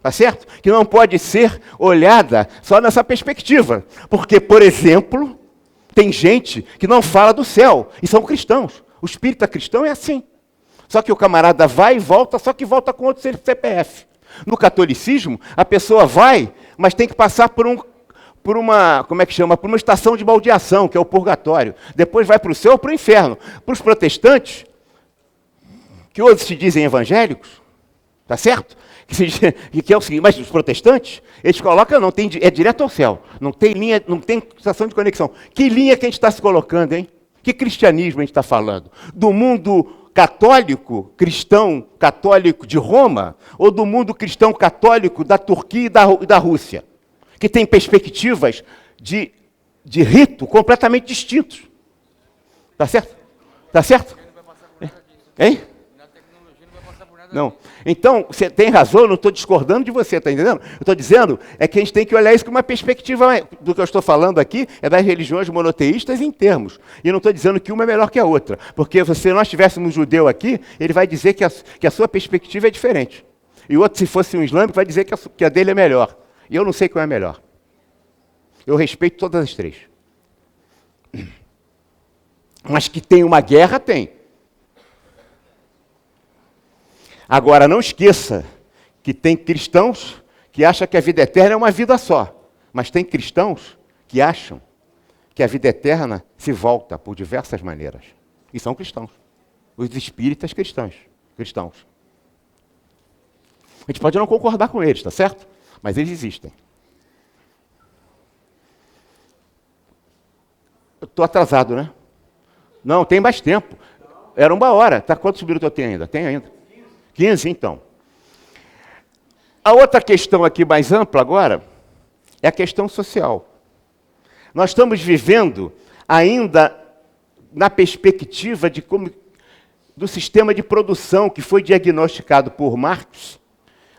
Tá certo? Que não pode ser olhada só nessa perspectiva. Porque, por exemplo, tem gente que não fala do céu, e são cristãos. O espírita cristão é assim. Só que o camarada vai e volta, só que volta com outro CPF. No catolicismo, a pessoa vai, mas tem que passar por uma, como é que chama? Por uma estação de baldeação, que é o purgatório. Depois vai para o céu ou para o inferno. Para os protestantes, que hoje se dizem evangélicos, tá certo? Que é o seguinte, mas os protestantes, eles colocam, é direto ao céu. Não tem linha, não tem estação de conexão. Que linha que a gente está se colocando, hein? Que cristianismo a gente está falando? Do mundo católico, cristão católico de Roma, ou do mundo cristão católico da Turquia e da Rússia, que tem perspectivas de rito completamente distintos. Tá certo? Tá certo? Hein? Não. Então, você tem razão, eu não estou discordando de você, está entendendo? Eu estou dizendo que a gente tem que olhar isso com uma perspectiva, do que eu estou falando aqui, é das religiões monoteístas em termos. E eu não estou dizendo que uma é melhor que a outra. Porque se nós tivéssemos um judeu aqui, ele vai dizer que a sua perspectiva é diferente. E o outro, se fosse um islâmico, vai dizer que a dele é melhor. E eu não sei qual é a melhor. Eu respeito todas as três. Mas que tem uma guerra, tem. Agora, não esqueça que tem cristãos que acham que a vida eterna é uma vida só. Mas tem cristãos que acham que a vida eterna se volta por diversas maneiras. E são cristãos. Os espíritas cristãos. A gente pode não concordar com eles, tá certo? Mas eles existem. Estou atrasado, né? Não, tem mais tempo. Era 1 hora. Tá, quantos minutos eu tenho ainda? Tem ainda? 15, então. A outra questão aqui mais ampla agora é a questão social. Nós estamos vivendo ainda na perspectiva de do sistema de produção que foi diagnosticado por Marx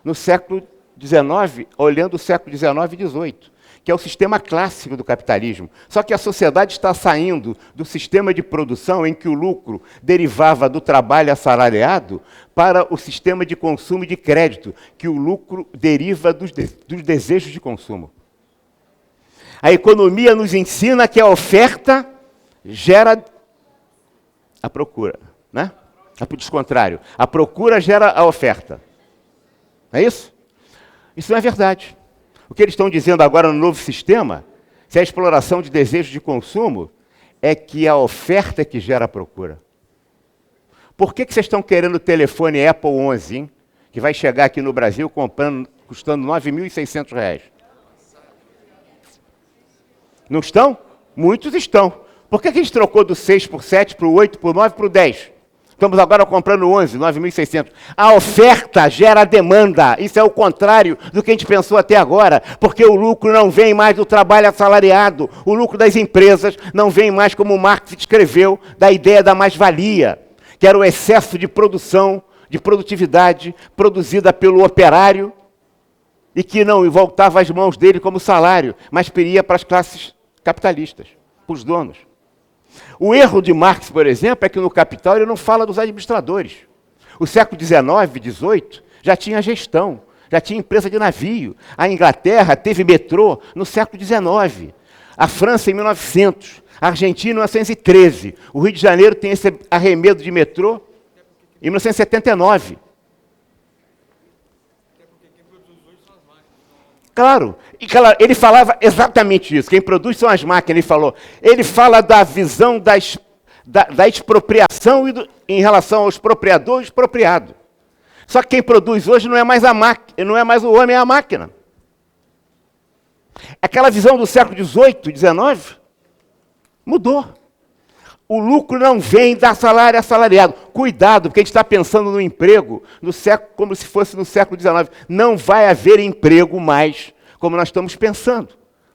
no século XIX, olhando o século XIX e XVIII, que é o sistema clássico do capitalismo. Só que a sociedade está saindo do sistema de produção em que o lucro derivava do trabalho assalariado para o sistema de consumo e de crédito, que o lucro deriva dos desejos de consumo. A economia nos ensina que a oferta gera a procura, né? Ao contrário, a procura gera a oferta. É isso? Isso não é verdade. O que eles estão dizendo agora no novo sistema, se a exploração de desejos de consumo, é que a oferta é que gera a procura. Por que vocês estão querendo o telefone Apple 11, hein? Que vai chegar aqui no Brasil custando R$ 9.600? Não estão? Muitos estão. Por que a gente trocou do 6 por 7, para o 8, para o 9, para o 10? Estamos agora comprando 11, 9.600. A oferta gera a demanda. Isso é o contrário do que a gente pensou até agora, porque o lucro não vem mais do trabalho assalariado. O lucro das empresas não vem mais, como Marx escreveu, da ideia da mais-valia, que era o excesso de produção, de produtividade produzida pelo operário e que não voltava às mãos dele como salário, mas peria para as classes capitalistas, para os donos. O erro de Marx, por exemplo, é que no Capital ele não fala dos administradores. O século XIX, XVIII, já tinha gestão, já tinha empresa de navio. A Inglaterra teve metrô no século XIX. A França em 1900. A Argentina em 1913. O Rio de Janeiro tem esse arremedo de metrô em 1979. Claro, ele falava exatamente isso. Quem produz são as máquinas, ele falou. Ele fala da visão da expropriação em relação aos expropriadores e expropriado. Só que quem produz hoje não é mais a máquina, não é mais o homem, é a máquina. Aquela visão do século XVIII, XIX, mudou. O lucro não vem da salário assalariado. Cuidado, porque a gente está pensando no emprego no século, como se fosse no século XIX. Não vai haver emprego mais como nós estamos pensando.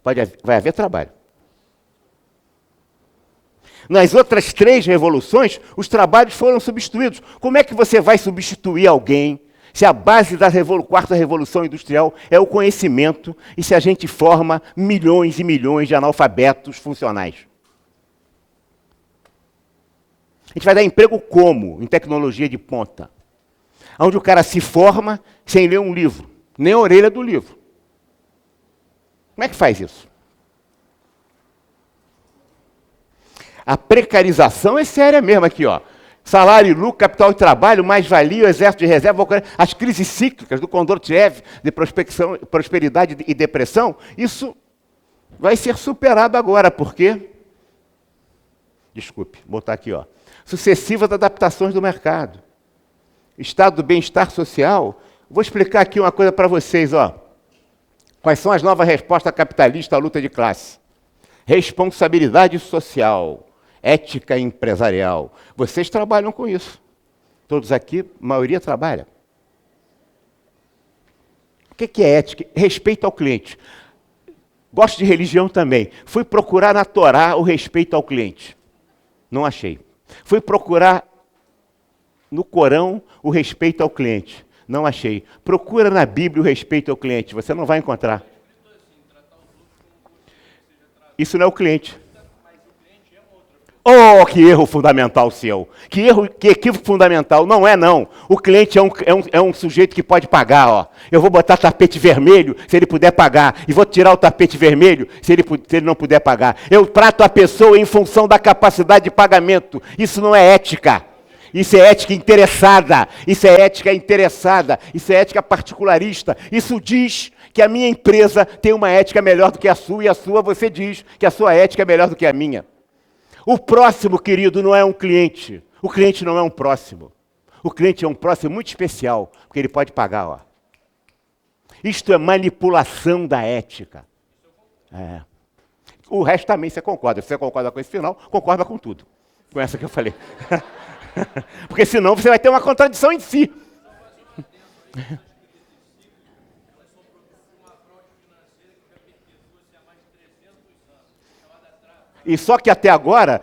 Vai haver trabalho. Nas outras 3 revoluções, os trabalhos foram substituídos. Como é que você vai substituir alguém se a base da 4ª Revolução Industrial é o conhecimento e se a gente forma milhões e milhões de analfabetos funcionais? A gente vai dar emprego como? Em tecnologia de ponta. Onde o cara se forma sem ler um livro, nem a orelha do livro. Como é que faz isso? A precarização é séria mesmo aqui, ó. Salário e lucro, capital e trabalho, mais-valia, exército de reserva, as crises cíclicas do Kondratiev, de prosperidade e depressão, isso vai ser superado agora, porque, desculpe, vou botar aqui, ó, sucessivas adaptações do mercado, estado do bem-estar social. Vou explicar aqui uma coisa para vocês, ó. Quais são as novas respostas capitalistas à luta de classe? Responsabilidade social, ética empresarial. Vocês trabalham com isso. Todos aqui, a maioria trabalha. O que é ética? Respeito ao cliente. Gosto de religião também. Fui procurar na Torá o respeito ao cliente. Não achei. Fui procurar no Corão o respeito ao cliente. Não achei. Procura na Bíblia o respeito ao cliente. Você não vai encontrar. Isso não é o cliente. Oh, que erro fundamental seu. Que equívoco fundamental. Não é, não. O cliente é um sujeito que pode pagar, ó. Eu vou botar tapete vermelho se ele puder pagar. E vou tirar o tapete vermelho se ele não puder pagar. Eu trato a pessoa em função da capacidade de pagamento. Isso não é ética. Isso é ética interessada. Isso é ética interessada. Isso é ética particularista. Isso diz que a minha empresa tem uma ética melhor do que a sua, e a sua você diz que a sua ética é melhor do que a minha. O próximo, querido, não é um cliente. O cliente não é um próximo. O cliente é um próximo muito especial, porque ele pode pagar, ó. Isto é manipulação da ética. É. O resto também você concorda. Se você concorda com esse final, concorda com tudo. Com essa que eu falei. Porque senão você vai ter uma contradição em si. E só que até agora,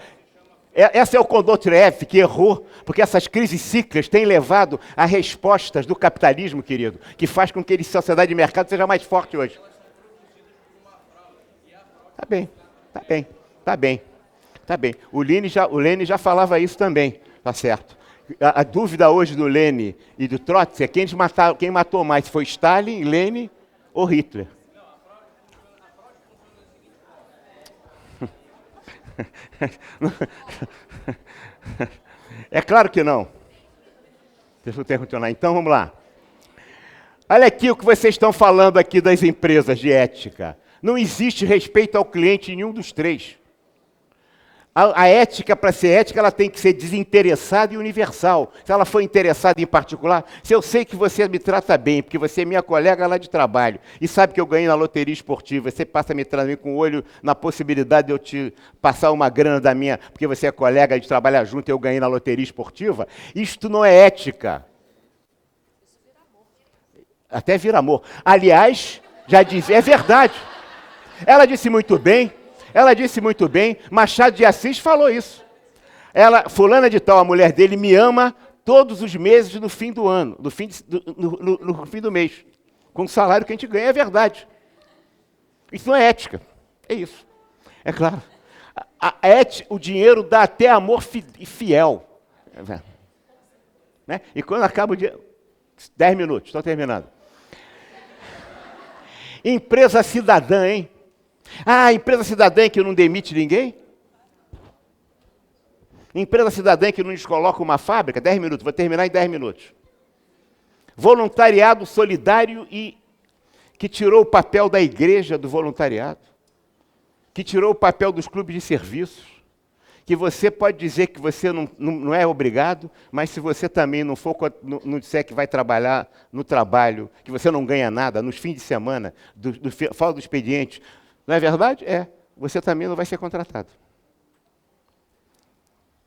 essa é o Kondratiev que errou, porque essas crises cíclicas têm levado a respostas do capitalismo, querido, que faz com que a sociedade de mercado seja mais forte hoje. Tá bem, tá bem, tá bem, tá bem. O Lenin já falava isso também, tá certo. A dúvida hoje do Lenin e do Trotsky é quem matou mais, se foi Stalin, Lenin ou Hitler. É claro que não. Deixa eu continuar. Então, vamos lá. Olha aqui o que vocês estão falando aqui das empresas de ética. Não existe respeito ao cliente em nenhum dos três. A ética, para ser ética, ela tem que ser desinteressada e universal. Se ela for interessada em particular, se eu sei que você me trata bem, porque você é minha colega lá de trabalho, e sabe que eu ganhei na loteria esportiva, você passa a me tratar com o olho na possibilidade de eu te passar uma grana da minha, porque você é colega de trabalhar junto e eu ganhei na loteria esportiva, isto não é ética. Até vira amor. Aliás, já disse, é verdade. Ela disse muito bem. Machado de Assis falou isso. Fulana de tal, a mulher dele, me ama todos os meses no fim do ano, no fim do mês, com o salário que a gente ganha, é verdade. Isso não é ética, é isso. É claro. O dinheiro dá até amor fiel. Né? E quando acaba o dia... 10 minutos, estou terminando. Empresa cidadã, hein? Empresa cidadã que não demite ninguém? Empresa cidadã que não descoloca uma fábrica? 10 minutos, vou terminar em 10 minutos. Voluntariado solidário e que tirou o papel da igreja do voluntariado, que tirou o papel dos clubes de serviços, que você pode dizer que você não é obrigado, mas se você também não não disser que vai trabalhar no trabalho, que você não ganha nada, nos fins de semana, fora do expediente, não é verdade? Você também não vai ser contratado.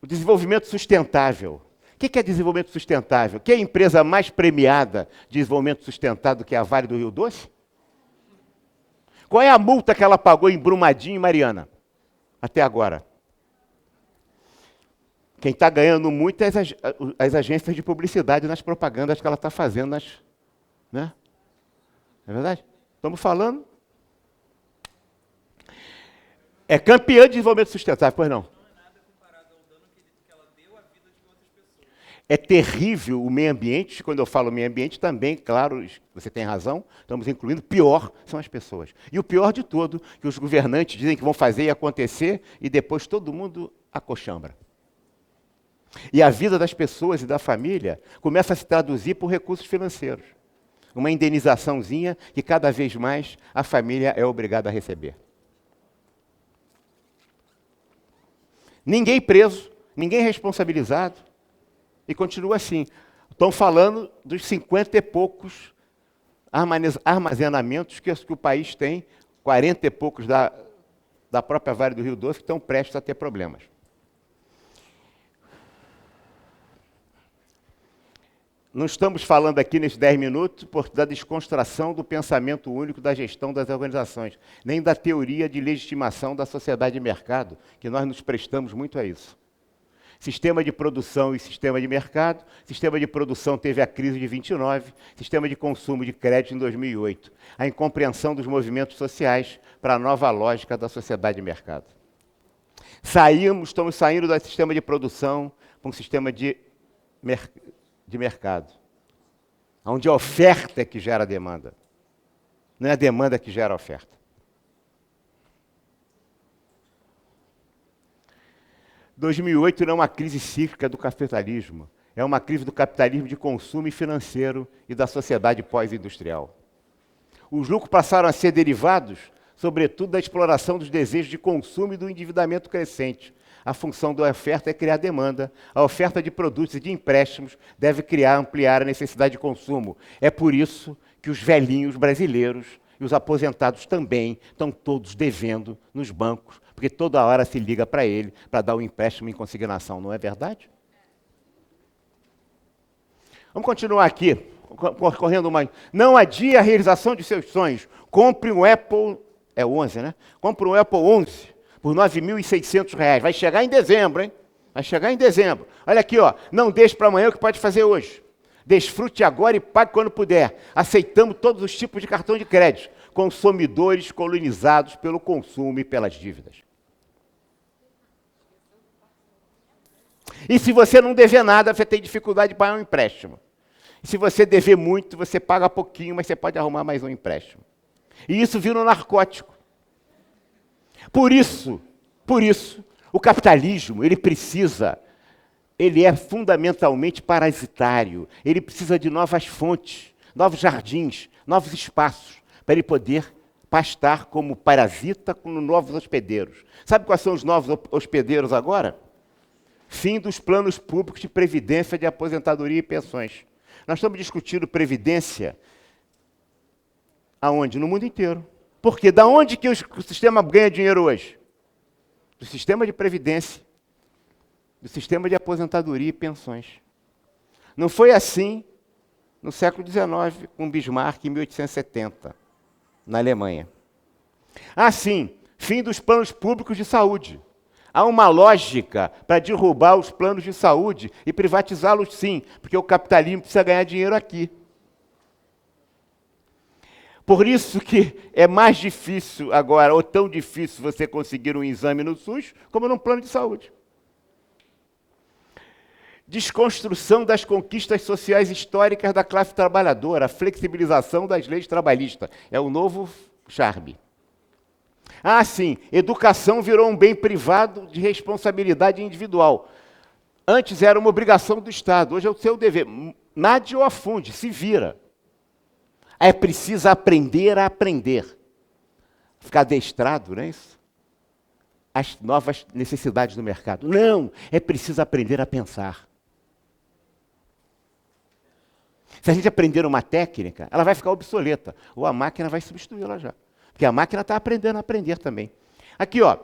O desenvolvimento sustentável. O que é desenvolvimento sustentável? Que é a empresa mais premiada de desenvolvimento sustentável que é a Vale do Rio Doce? Qual é a multa que ela pagou em Brumadinho e Mariana? Até agora. Quem está ganhando muito é as agências de publicidade nas propagandas que ela está fazendo. Né? É verdade? Estamos falando... É campeã de desenvolvimento sustentável, pois não? É terrível o meio ambiente, quando eu falo meio ambiente também, claro, você tem razão, estamos incluindo, pior são as pessoas. E o pior de tudo, que os governantes dizem que vão fazer e acontecer, e depois todo mundo acochambra. E a vida das pessoas e da família começa a se traduzir por recursos financeiros. Uma indenizaçãozinha que cada vez mais a família é obrigada a receber. Ninguém preso, ninguém responsabilizado, e continua assim. Estão falando dos 50 e poucos armazenamentos que o país tem, 40 e poucos da própria Vale do Rio Doce, que estão prestes a ter problemas. Não estamos falando aqui nesses 10 minutos da desconstrução do pensamento único da gestão das organizações, nem da teoria de legitimação da sociedade de mercado, que nós nos prestamos muito a isso. Sistema de produção e sistema de mercado. Sistema de produção teve a crise de 29, sistema de consumo de crédito em 2008. A incompreensão dos movimentos sociais para a nova lógica da sociedade de mercado. Estamos saindo do sistema de produção para um sistema de mercado, onde a oferta é que gera a demanda, não é a demanda que gera a oferta. 2008 não é uma crise cíclica do capitalismo, é uma crise do capitalismo de consumo e financeiro e da sociedade pós-industrial. Os lucros passaram a ser derivados, sobretudo, da exploração dos desejos de consumo e do endividamento crescente. A função da oferta é criar demanda. A oferta de produtos e de empréstimos deve ampliar a necessidade de consumo. É por isso que os velhinhos brasileiros E os aposentados também estão todos devendo nos bancos, porque toda hora se liga para ele para dar um empréstimo em consignação, não é verdade? Vamos continuar aqui, correndo mais. Não adie a realização de seus sonhos. Compre um Apple, é 11, né? Compre um Apple 11 por R$ 9.600. Vai chegar em dezembro, hein? Vai chegar em dezembro. Olha aqui, ó. Não deixe para amanhã o que pode fazer hoje. Desfrute agora e pague quando puder. Aceitamos todos os tipos de cartão de crédito. Consumidores colonizados pelo consumo e pelas dívidas. E se você não dever nada, você tem dificuldade de pagar um empréstimo. E se você dever muito, você paga pouquinho, mas você pode arrumar mais um empréstimo. E isso vira um narcótico. Por isso, o capitalismo, ele é fundamentalmente parasitário. Ele precisa de novas fontes, novos jardins, novos espaços, para ele poder pastar como parasita com novos hospedeiros. Sabe quais são os novos hospedeiros agora? Fim dos planos públicos de previdência, de aposentadoria e pensões. Nós estamos discutindo previdência aonde? No mundo inteiro. Por quê? Da onde que o sistema ganha dinheiro hoje? Do sistema de previdência, do sistema de aposentadoria e pensões. Não foi assim no século XIX, com Bismarck, em 1870, na Alemanha. Sim, fim dos planos públicos de saúde. Há uma lógica para derrubar os planos de saúde e privatizá-los, sim, porque o capitalismo precisa ganhar dinheiro aqui. Por isso que é mais difícil agora, ou tão difícil você conseguir um exame no SUS, como num plano de saúde. Desconstrução das conquistas sociais históricas da classe trabalhadora, a flexibilização das leis trabalhistas. É o novo charme. Sim, educação virou um bem privado de responsabilidade individual. Antes era uma obrigação do Estado, hoje é o seu dever. Nade ou afunde, se vira. É preciso aprender a aprender. Ficar adestrado, não é isso? As novas necessidades do mercado. Não, é preciso aprender a pensar. Se a gente aprender uma técnica, ela vai ficar obsoleta, ou a máquina vai substituí-la já. Porque a máquina está aprendendo a aprender também. Aqui, ó,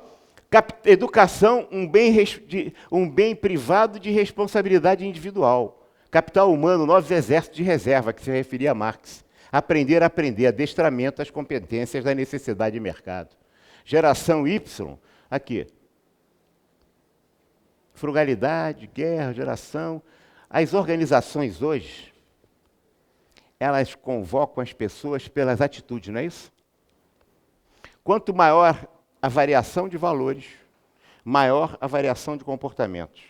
educação, um bem privado de responsabilidade individual. Capital humano, novos exércitos de reserva, que se referia a Marx. Aprender a aprender, adestramento às competências da necessidade de mercado. Geração Y, aqui. Frugalidade, guerra, geração. As organizações hoje, elas convocam as pessoas pelas atitudes, não é isso? Quanto maior a variação de valores, maior a variação de comportamentos.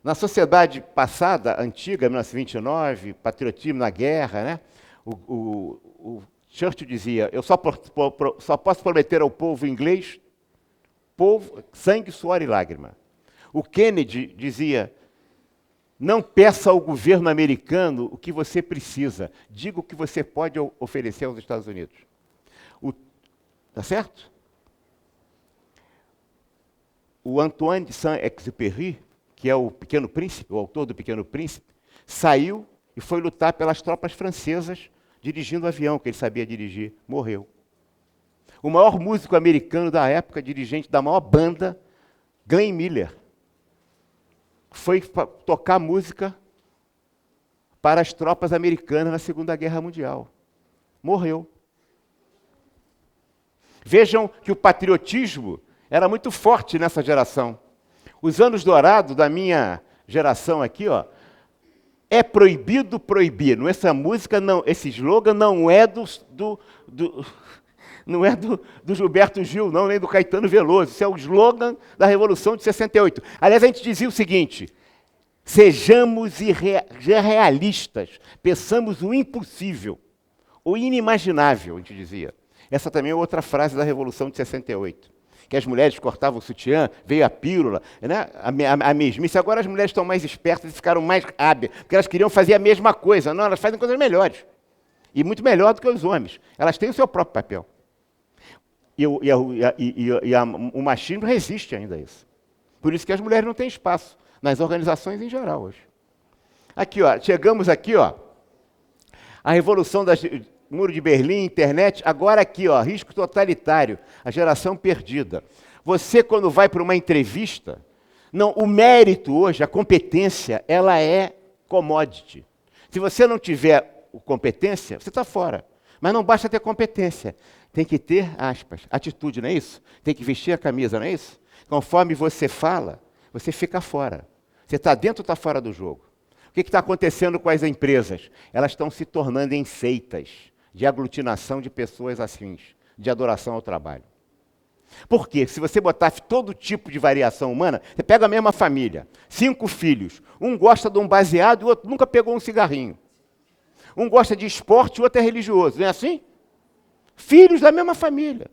Na sociedade passada, antiga, 1929, patriotismo na guerra, né? O Churchill dizia, eu só posso prometer ao povo inglês sangue, suor e lágrima. O Kennedy dizia, não peça ao governo americano o que você precisa, diga o que você pode oferecer aos Estados Unidos. Tá certo? O Antoine de Saint-Exupéry, que é o Pequeno Príncipe, o autor do Pequeno Príncipe, saiu e foi lutar pelas tropas francesas dirigindo o avião, que ele sabia dirigir, morreu. O maior músico americano da época, dirigente da maior banda, Glenn Miller, foi tocar música para as tropas americanas na Segunda Guerra Mundial. Morreu. Vejam que o patriotismo era muito forte nessa geração. Os anos dourados da minha geração aqui, ó, é proibido proibir. Essa música, não, esse slogan não é não é do Gilberto Gil, não, nem do Caetano Veloso. Isso é o slogan da Revolução de 68. Aliás, a gente dizia o seguinte, sejamos realistas, peçamos o impossível, o inimaginável, a gente dizia. Essa também é outra frase da Revolução de 68. Que as mulheres cortavam o sutiã, veio a pílula, né? a mesmice. Agora as mulheres estão mais espertas e ficaram mais hábeis, porque elas queriam fazer a mesma coisa. Não, elas fazem coisas melhores. E muito melhor do que os homens. Elas têm o seu próprio papel. O machismo resiste ainda a isso. Por isso que as mulheres não têm espaço nas organizações em geral hoje. Aqui, ó, chegamos aqui, ó, a revolução Muro de Berlim, internet, agora aqui, ó, risco totalitário, a geração perdida. Você, quando vai para uma entrevista, não, o mérito hoje, a competência, ela é commodity. Se você não tiver competência, você está fora. Mas não basta ter competência, tem que ter, aspas, atitude, não é isso? Tem que vestir a camisa, não é isso? Conforme você fala, você fica fora. Você está dentro ou está fora do jogo? O que está acontecendo com as empresas? Elas estão se tornando em seitas de aglutinação de pessoas afins, de adoração ao trabalho. Por quê? Se você botar todo tipo de variação humana, você pega a mesma família, 5 filhos, um gosta de um baseado e o outro nunca pegou um cigarrinho. Um gosta de esporte e o outro é religioso, não é assim? Filhos da mesma família.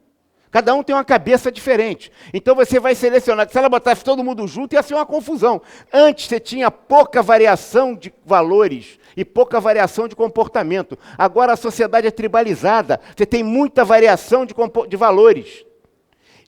Cada um tem uma cabeça diferente. Então você vai selecionar. Se ela botasse todo mundo junto, ia ser uma confusão. Antes você tinha pouca variação de valores e pouca variação de comportamento. Agora a sociedade é tribalizada. Você tem muita variação de valores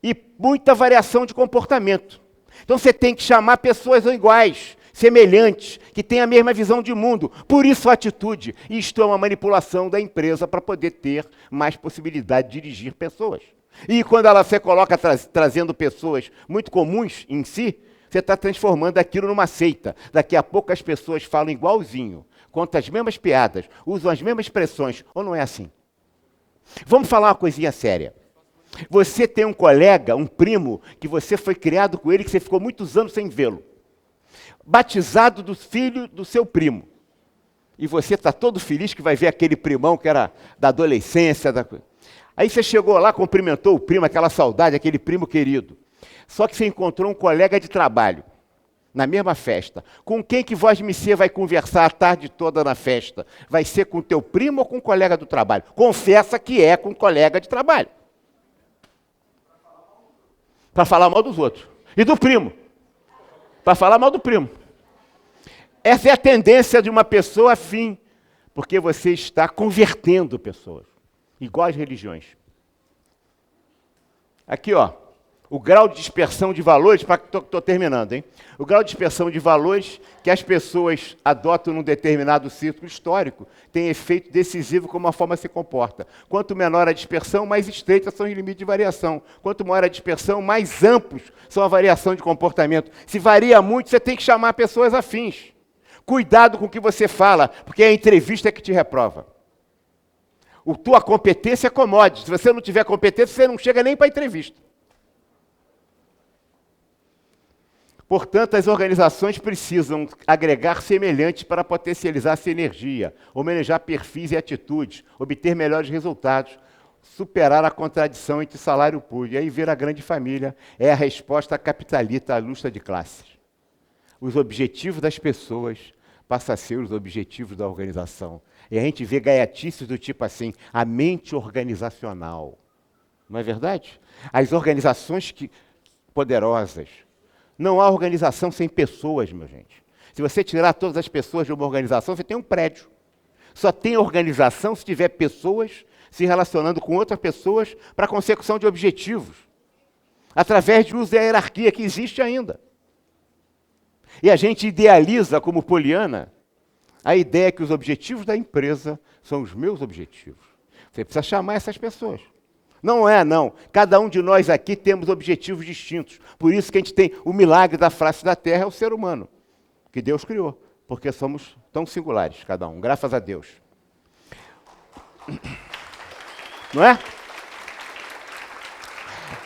e muita variação de comportamento. Então você tem que chamar pessoas iguais, semelhantes, que têm a mesma visão de mundo. Por isso a atitude. Isto é uma manipulação da empresa para poder ter mais possibilidade de dirigir pessoas. E quando você coloca trazendo pessoas muito comuns em si, você está transformando aquilo numa seita. Daqui a pouco as pessoas falam igualzinho, contam as mesmas piadas, usam as mesmas expressões, ou não é assim? Vamos falar uma coisinha séria. Você tem um colega, um primo, que você foi criado com ele, que você ficou muitos anos sem vê-lo. Batizado do filho do seu primo. E você está todo feliz que vai ver aquele primão que era da adolescência, Aí você chegou lá, cumprimentou o primo, aquela saudade, aquele primo querido. Só que você encontrou um colega de trabalho, na mesma festa. Com quem que você vai conversar a tarde toda na festa? Vai ser com o teu primo ou com o colega do trabalho? Confessa que é com o colega de trabalho. Para falar mal dos outros. E do primo. Para falar mal do primo. Essa é a tendência de uma pessoa afim, porque você está convertendo pessoas. Igual às religiões. Aqui, ó, o grau de dispersão de valores, estou terminando, hein? O grau de dispersão de valores que as pessoas adotam num determinado ciclo histórico tem efeito decisivo como a forma se comporta. Quanto menor a dispersão, mais estreitas são os limites de variação. Quanto maior a dispersão, mais amplos são a variação de comportamento. Se varia muito, você tem que chamar pessoas afins. Cuidado com o que você fala, porque a entrevista é que te reprova. Tua competência é commodity. Se você não tiver competência, você não chega nem para a entrevista. Portanto, as organizações precisam agregar semelhantes para potencializar essa energia, homenagear perfis e atitudes, obter melhores resultados, superar a contradição entre salário puro. E aí ver a grande família é a resposta capitalista à luta de classes. Os objetivos das pessoas passam a ser os objetivos da organização. E a gente vê gaiatices do tipo assim, a mente organizacional. Não é verdade? As organizações poderosas. Não há organização sem pessoas, meu gente. Se você tirar todas as pessoas de uma organização, você tem um prédio. Só tem organização se tiver pessoas se relacionando com outras pessoas para a consecução de objetivos. Através de uso da hierarquia que existe ainda. E a gente idealiza, como Poliana, a ideia que os objetivos da empresa são os meus objetivos. Você precisa chamar essas pessoas. Não é, não. Cada um de nós aqui temos objetivos distintos. Por isso que a gente tem o milagre da face da terra, é o ser humano, que Deus criou. Porque somos tão singulares, cada um. Graças a Deus. Não é?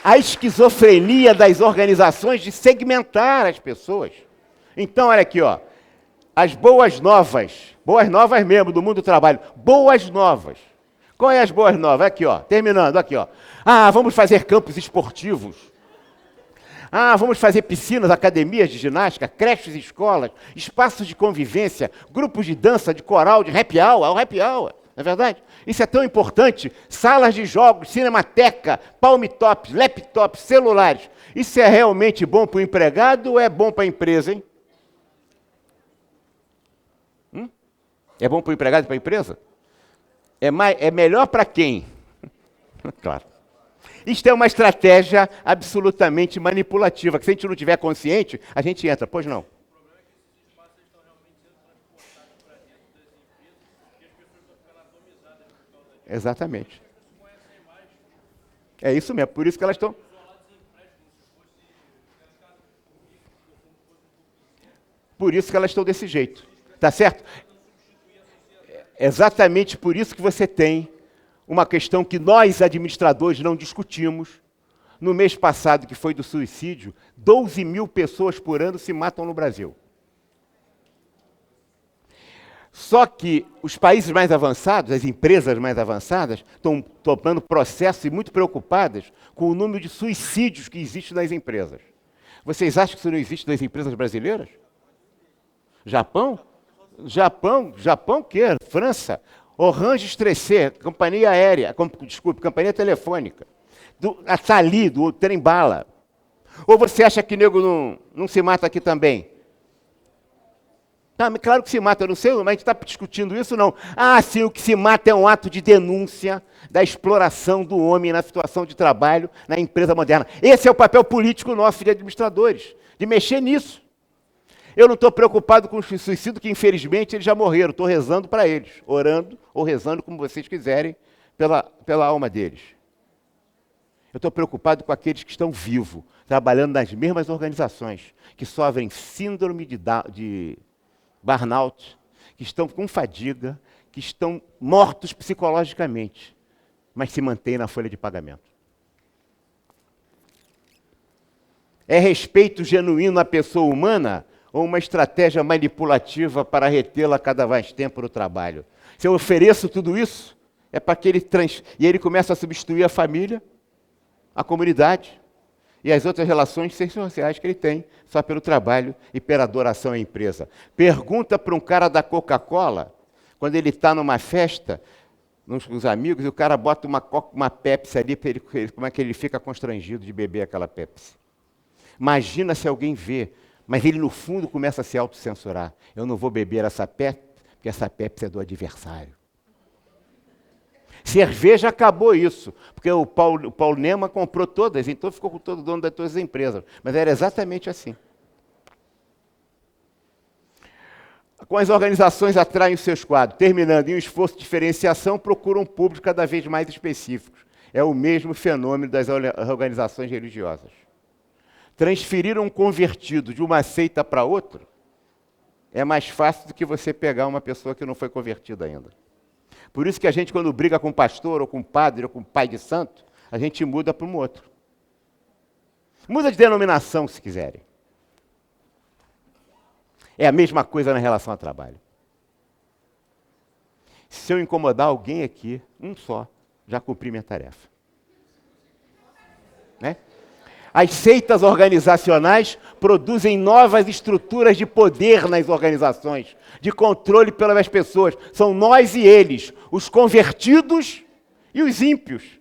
A esquizofrenia das organizações de segmentar as pessoas. Então, olha aqui, ó. As boas novas mesmo do mundo do trabalho, boas novas. Qual é as boas novas? Aqui, ó, terminando, aqui, ó. Vamos fazer campos esportivos. Vamos fazer piscinas, academias de ginástica, creches e escolas, espaços de convivência, grupos de dança, de coral, de happy hour, não é verdade? Isso é tão importante. Salas de jogos, cinemateca, palmitops, laptops, celulares. Isso é realmente bom para o empregado ou é bom para a empresa, hein? É bom para o empregado e para a empresa? É melhor para quem? Claro. Isto é uma estratégia absolutamente manipulativa, que se a gente não tiver consciente, a gente entra. Pois não? Exatamente. É isso mesmo, por isso que elas estão... Por isso que elas estão desse jeito, tá certo? Exatamente por isso que você tem uma questão que nós, administradores, não discutimos. No mês passado, que foi do suicídio, 12 mil pessoas por ano se matam no Brasil. Só que os países mais avançados, as empresas mais avançadas, estão tomando processos e muito preocupadas com o número de suicídios que existe nas empresas. Vocês acham que isso não existe nas empresas brasileiras? Japão? Japão o quê? França. Orange Estressé, companhia aérea, companhia telefônica. A Sali, do trem-bala. Ou você acha que nego não se mata aqui também? Claro que se mata, eu não sei, mas a gente está discutindo isso, não. Sim, o que se mata é um ato de denúncia da exploração do homem na situação de trabalho na empresa moderna. Esse é o papel político nosso de administradores, de mexer nisso. Eu não estou preocupado com os suicídios, que infelizmente eles já morreram. Estou rezando para eles, orando ou rezando, como vocês quiserem, pela alma deles. Eu estou preocupado com aqueles que estão vivos, trabalhando nas mesmas organizações, que sofrem síndrome de burnout, que estão com fadiga, que estão mortos psicologicamente, mas se mantêm na folha de pagamento. É respeito genuíno à pessoa humana ou uma estratégia manipulativa para retê-la cada mais tempo no trabalho? Se eu ofereço tudo isso, é para que e ele começa a substituir a família, a comunidade e as outras relações sociais que ele tem, só pelo trabalho e pela adoração à empresa. Pergunta para um cara da Coca-Cola, quando ele está numa festa, com os amigos, e o cara bota uma Pepsi ali, como é que ele fica constrangido de beber aquela Pepsi. Imagina se alguém vê, mas ele no fundo começa a se autocensurar. Eu não vou beber essa Pepsi, porque essa Pepsi é do adversário. Cerveja acabou isso, porque o Paulo Neman comprou todas, então ficou com todo o dono de todas as empresas. Mas era exatamente assim. Com as organizações atraem os seus quadros, terminando em um esforço de diferenciação, procuram um público cada vez mais específico. É o mesmo fenômeno das organizações religiosas. Transferir um convertido de uma seita para outra é mais fácil do que você pegar uma pessoa que não foi convertida ainda. Por isso que a gente, quando briga com pastor, ou com padre, ou com pai de santo, a gente muda para um outro. Muda de denominação, se quiserem. É a mesma coisa na relação ao trabalho. Se eu incomodar alguém aqui, um só, já cumpri minha tarefa. Né? As seitas organizacionais produzem novas estruturas de poder nas organizações, de controle pelas pessoas. São nós e eles, os convertidos e os ímpios.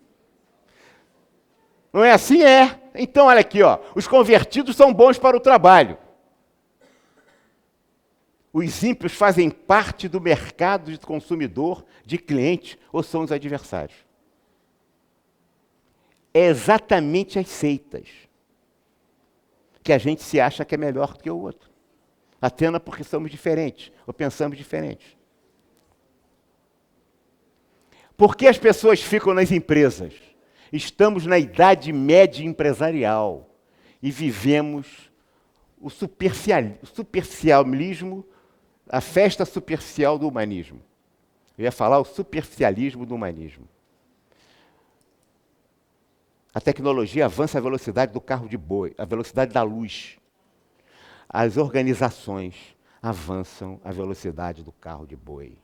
Não é assim? É. Então, olha aqui, ó, os convertidos são bons para o trabalho. Os ímpios fazem parte do mercado de consumidor, de cliente, ou são os adversários. É exatamente as seitas que a gente se acha que é melhor do que o outro. Apenas porque somos diferentes, ou pensamos diferentes. Por que as pessoas ficam nas empresas? Estamos na idade média empresarial e vivemos o superficialismo, a festa superficial do humanismo. Eu ia falar o superficialismo do humanismo. A tecnologia avança à velocidade do carro de boi, a velocidade da luz. As organizações avançam à velocidade do carro de boi.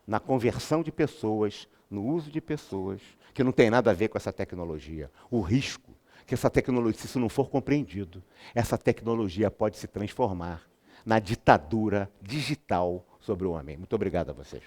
Na conversão de pessoas, no uso de pessoas, que não tem nada a ver com essa tecnologia. O risco que essa tecnologia, se isso não for compreendido, essa tecnologia pode se transformar na ditadura digital sobre o homem. Muito obrigado a vocês.